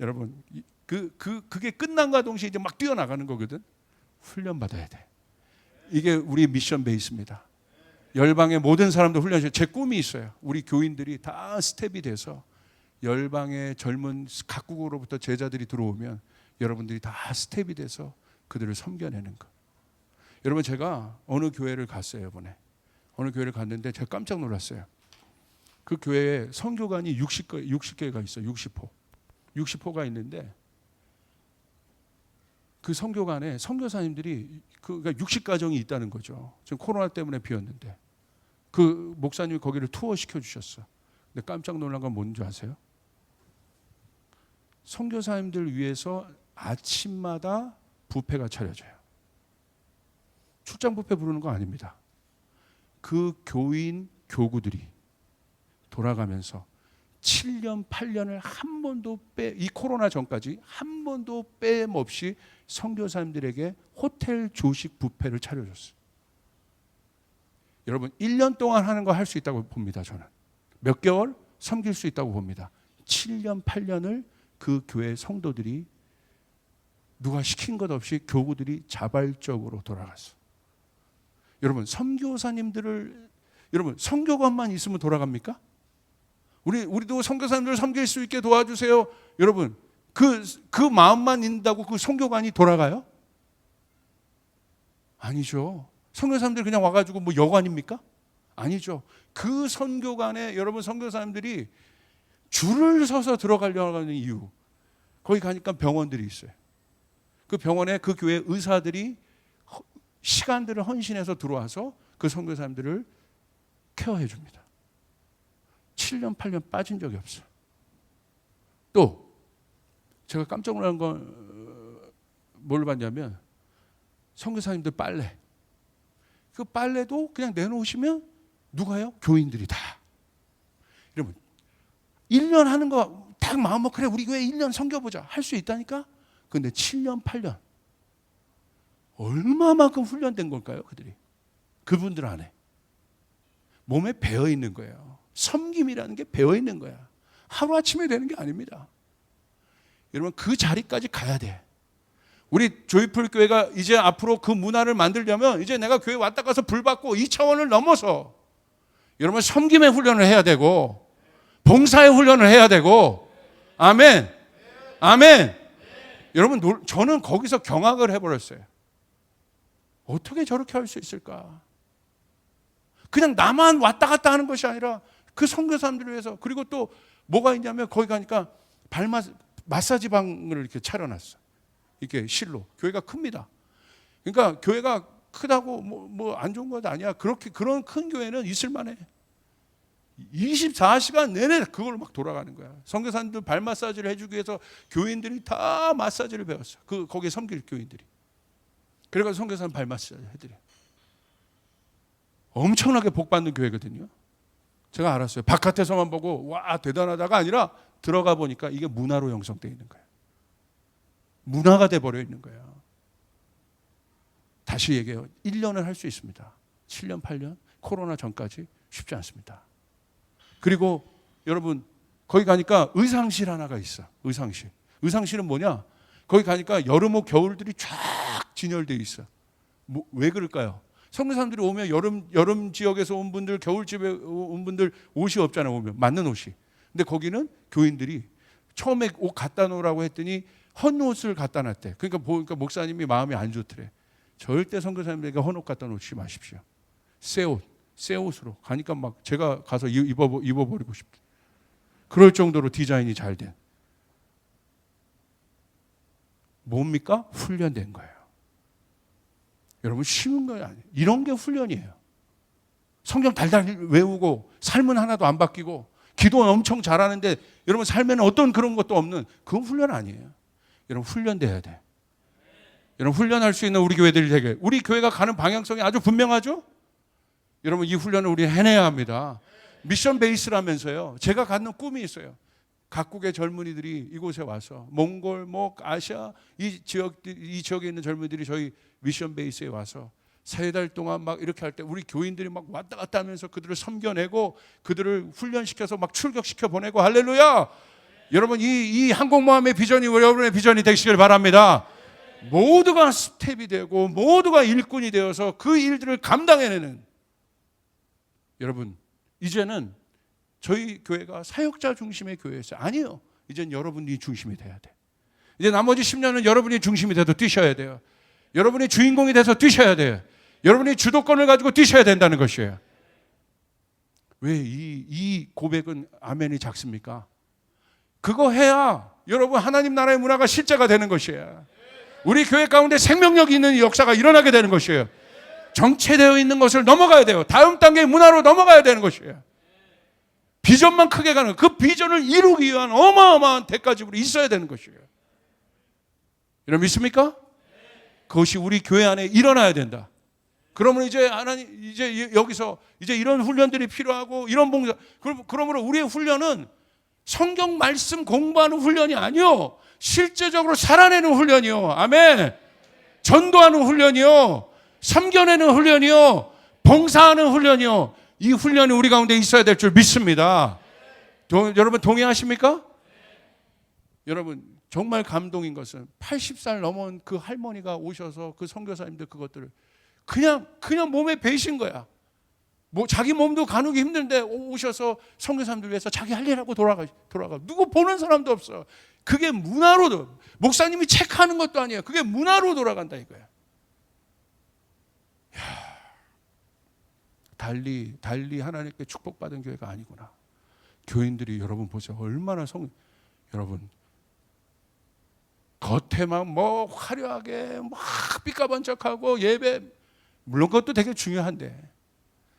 여러분 그게 끝난과 동시에 이제 막 뛰어나가는 거거든. 훈련 받아야 돼. 이게 우리 미션 베이스입니다. 열방의 모든 사람도 훈련시켜. 제 꿈이 있어요. 우리 교인들이 다 스텝이 돼서 열방의 젊은 각국으로부터 제자들이 들어오면 여러분들이 다 스텝이 돼서 그들을 섬겨내는 거. 여러분, 제가 어느 교회를 갔어요. 이번에 어느 교회를 갔는데 제가 깜짝 놀랐어요. 그 교회에 선교관이 60개가 있어요. 60호가 있는데 그 선교관에 선교사님들이 그러니까 60가정이 있다는 거죠. 지금 코로나 때문에 비었는데 그 목사님이 거기를 투어 시켜주셨어. 근데 깜짝 놀란 건 뭔지 아세요? 선교사님들 위해서 아침마다 뷔페가 차려져요. 출장 뷔페 부르는 거 아닙니다. 그 교구들이 돌아가면서 7년, 8년을 한 번도 이 코로나 전까지 한 번도 빼임없이 선교사님들에게 호텔 조식 뷔페를 차려줬어요. 여러분, 1년 동안 하는 거 할 수 있다고 봅니다. 저는 몇 개월 섬길 수 있다고 봅니다. 7년, 8년을 그 교회 성도들이 누가 시킨 것 없이 교구들이 자발적으로 돌아갔어. 여러분, 선교사님들을 여러분 선교관만 있으면 돌아갑니까? 우리도 선교사님들을 섬길 수 있게 도와주세요. 여러분, 그 마음만 있다고 그 선교관이 돌아가요? 아니죠. 선교사님들 그냥 와가지고 뭐 여관입니까? 아니죠. 그 선교관에 여러분 선교사님들이 줄을 서서 들어가려고 하는 이유, 거기 가니까 병원들이 있어요. 그 병원에 그 교회 의사들이 시간들을 헌신해서 들어와서 그 선교사님들을 케어해 줍니다. 7년, 8년 빠진 적이 없어요. 또 제가 깜짝 놀란 건 뭘 봤냐면 선교사님들 빨래. 그 빨래도 그냥 내놓으시면 누가요? 교인들이 다. 여러분, 1년 하는 거 딱 마음 먹고 그래 우리 교회 1년 섬겨보자 할 수 있다니까. 근데 7년, 8년 얼마만큼 훈련된 걸까요? 그분들 안에 몸에 배어 있는 거예요. 섬김이라는 게 배어 있는 거야. 하루아침에 되는 게 아닙니다. 여러분, 그 자리까지 가야 돼. 우리 조이풀 교회가 이제 앞으로 그 문화를 만들려면 이제 내가 교회 왔다 가서 불 받고 이 차원을 넘어서 여러분 섬김의 훈련을 해야 되고 봉사의 훈련을 해야 되고. 아멘. 아멘. 여러분, 저는 거기서 경악을 해버렸어요. 어떻게 저렇게 할 수 있을까? 그냥 나만 왔다 갔다 하는 것이 아니라 그 선교사님들을 위해서. 그리고 또 뭐가 있냐면 거기 가니까 마사지 방을 이렇게 차려놨어. 이렇게 실로. 교회가 큽니다. 그러니까 교회가 크다고 뭐 안 좋은 것 아니야. 그런 큰 교회는 있을만해. 24시간 내내 그걸 막 돌아가는 거야. 선교사님들 발 마사지를 해주기 위해서 교인들이 다 마사지를 배웠어. 거기에 섬길 교인들이. 그래가지고 선교사님 발 마사지 해드려. 엄청나게 복 받는 교회거든요. 제가 알았어요. 바깥에서만 보고 와 대단하다가 아니라 들어가 보니까 이게 문화로 형성되어 있는 거예요. 문화가 돼버려 있는 거예요. 다시 얘기해요. 1년을 할 수 있습니다. 7년, 8년 코로나 전까지 쉽지 않습니다. 그리고 여러분 거기 가니까 의상실 하나가 있어. 의상실은 뭐냐? 거기 가니까 여름 옷 겨울들이 쫙 진열되어 있어. 왜 그럴까요? 성도사님들이 오면 여름 지역에서 온 분들, 겨울집에 온 분들 옷이 없잖아요. 오면 맞는 옷이. 근데 거기는 교인들이 처음에 옷 갖다 놓으라고 했더니 헌 옷을 갖다 놨대. 그러니까 목사님이 마음이 안 좋더래. 절대 선교사님들에게 헌 옷 갖다 놓지 마십시오. 새 옷으로 가니까 막 제가 가서 입어버리고 싶대. 그럴 정도로 디자인이 잘 된. 뭡니까? 훈련된 거예요. 여러분 쉬운 거예요. 아니에요. 이런 게 훈련이에요. 성경 달달 외우고 삶은 하나도 안 바뀌고 기도는 엄청 잘하는데 여러분 삶에는 어떤 그런 것도 없는, 그건 훈련 아니에요. 여러분 훈련돼야 돼. 여러분 훈련할 수 있는 우리 교회들이 되게, 우리 교회가 가는 방향성이 아주 분명하죠? 여러분 이 훈련을 우리 해내야 합니다. 미션 베이스라면서요. 제가 갖는 꿈이 있어요. 각국의 젊은이들이 이곳에 와서 몽골, 아시아 이 지역에 있는 젊은이들이 저희 미션 베이스에 와서 3달 동안 막 이렇게 할 때 우리 교인들이 막 왔다 갔다 하면서 그들을 섬겨내고 그들을 훈련시켜서 막 출격시켜 보내고, 할렐루야! 여러분 이 항공모함의 비전이 여러분의 비전이 되시길 바랍니다. 모두가 스텝이 되고 모두가 일꾼이 되어서 그 일들을 감당해내는, 여러분 이제는 저희 교회가 사역자 중심의 교회였어요. 아니에요. 이제는 여러분이 중심이 돼야 돼. 이제 나머지 10년은 여러분이 중심이 돼서 뛰셔야 돼요. 여러분이 주인공이 돼서 뛰셔야 돼요. 여러분이 주도권을 가지고 뛰셔야 된다는 것이에요. 왜 이 고백은 아멘이 작습니까? 그거 해야 여러분 하나님 나라의 문화가 실제가 되는 것이에요. 우리 교회 가운데 생명력 있는 역사가 일어나게 되는 것이에요. 정체되어 있는 것을 넘어가야 돼요. 다음 단계의 문화로 넘어가야 되는 것이에요. 비전만 크게 가는, 그 비전을 이루기 위한 어마어마한 대가지불이 있어야 되는 것이에요. 여러분 믿습니까? 그것이 우리 교회 안에 일어나야 된다. 그러면 이제 하나님, 이제 여기서 이제 이런 훈련들이 필요하고 이런 봉사, 그러므로 우리의 훈련은 성경 말씀 공부하는 훈련이 아니요, 실제적으로 살아내는 훈련이요. 아멘. 전도하는 훈련이요, 섬겨내는 훈련이요, 봉사하는 훈련이요. 이 훈련이 우리 가운데 있어야 될 줄 믿습니다. 여러분 동의하십니까? 여러분 정말 감동인 것은 80살 넘은 그 할머니가 오셔서 그 선교사님들 그것들을 그냥 몸에 배신 거야. 자기 몸도 가누기 힘든데 오셔서 선교사님들 위해서 자기 할 일하고 돌아가. 누구 보는 사람도 없어. 그게 문화로, 목사님이 체크하는 것도 아니에요. 그게 문화로 돌아간다 이거야. 달리 하나님께 축복받은 교회가 아니구나. 교인들이 여러분 보세요. 얼마나 여러분 겉에만 화려하게 막 삐까번쩍하고 예배, 물론 그것도 되게 중요한데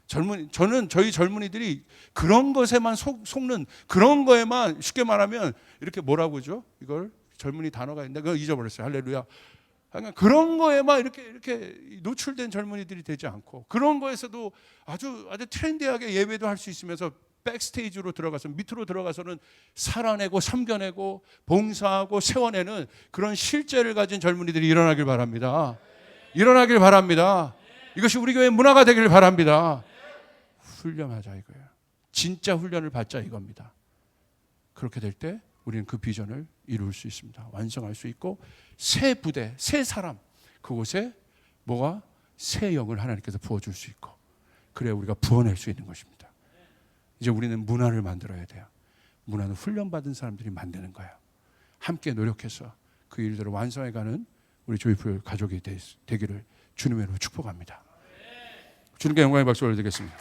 저는 저희 젊은이들이 그런 것에만 속는, 그런 거에만 쉽게 말하면 이렇게 뭐라고 그러죠? 이걸 젊은이 단어가 있는데 그거 잊어버렸어요. 할렐루야. 그런 거에만 이렇게 노출된 젊은이들이 되지 않고, 그런 거에서도 아주 트렌디하게 예배도 할 수 있으면서 백스테이지로 들어가서 밑으로 들어가서는 살아내고 섬겨내고 봉사하고 세워내는 그런 실제를 가진 젊은이들이 일어나길 바랍니다. 일어나길 바랍니다. 이것이 우리 교회 문화가 되길 바랍니다. 훈련하자 이거예요. 진짜 훈련을 받자 이겁니다. 그렇게 될 때 우리는 그 비전을 이룰 수 있습니다. 완성할 수 있고, 새 부대, 새 사람, 그곳에 새 영을 하나님께서 부어줄 수 있고, 그래야 우리가 부어낼 수 있는 것입니다. 이제 우리는 문화를 만들어야 돼요. 문화는 훈련받은 사람들이 만드는 거예요. 함께 노력해서 그 일들을 완성해가는 우리 조이풀 가족이 되기를 주님의 이름으로 축복합니다. 주님께 영광의 박수 올려드리겠습니다.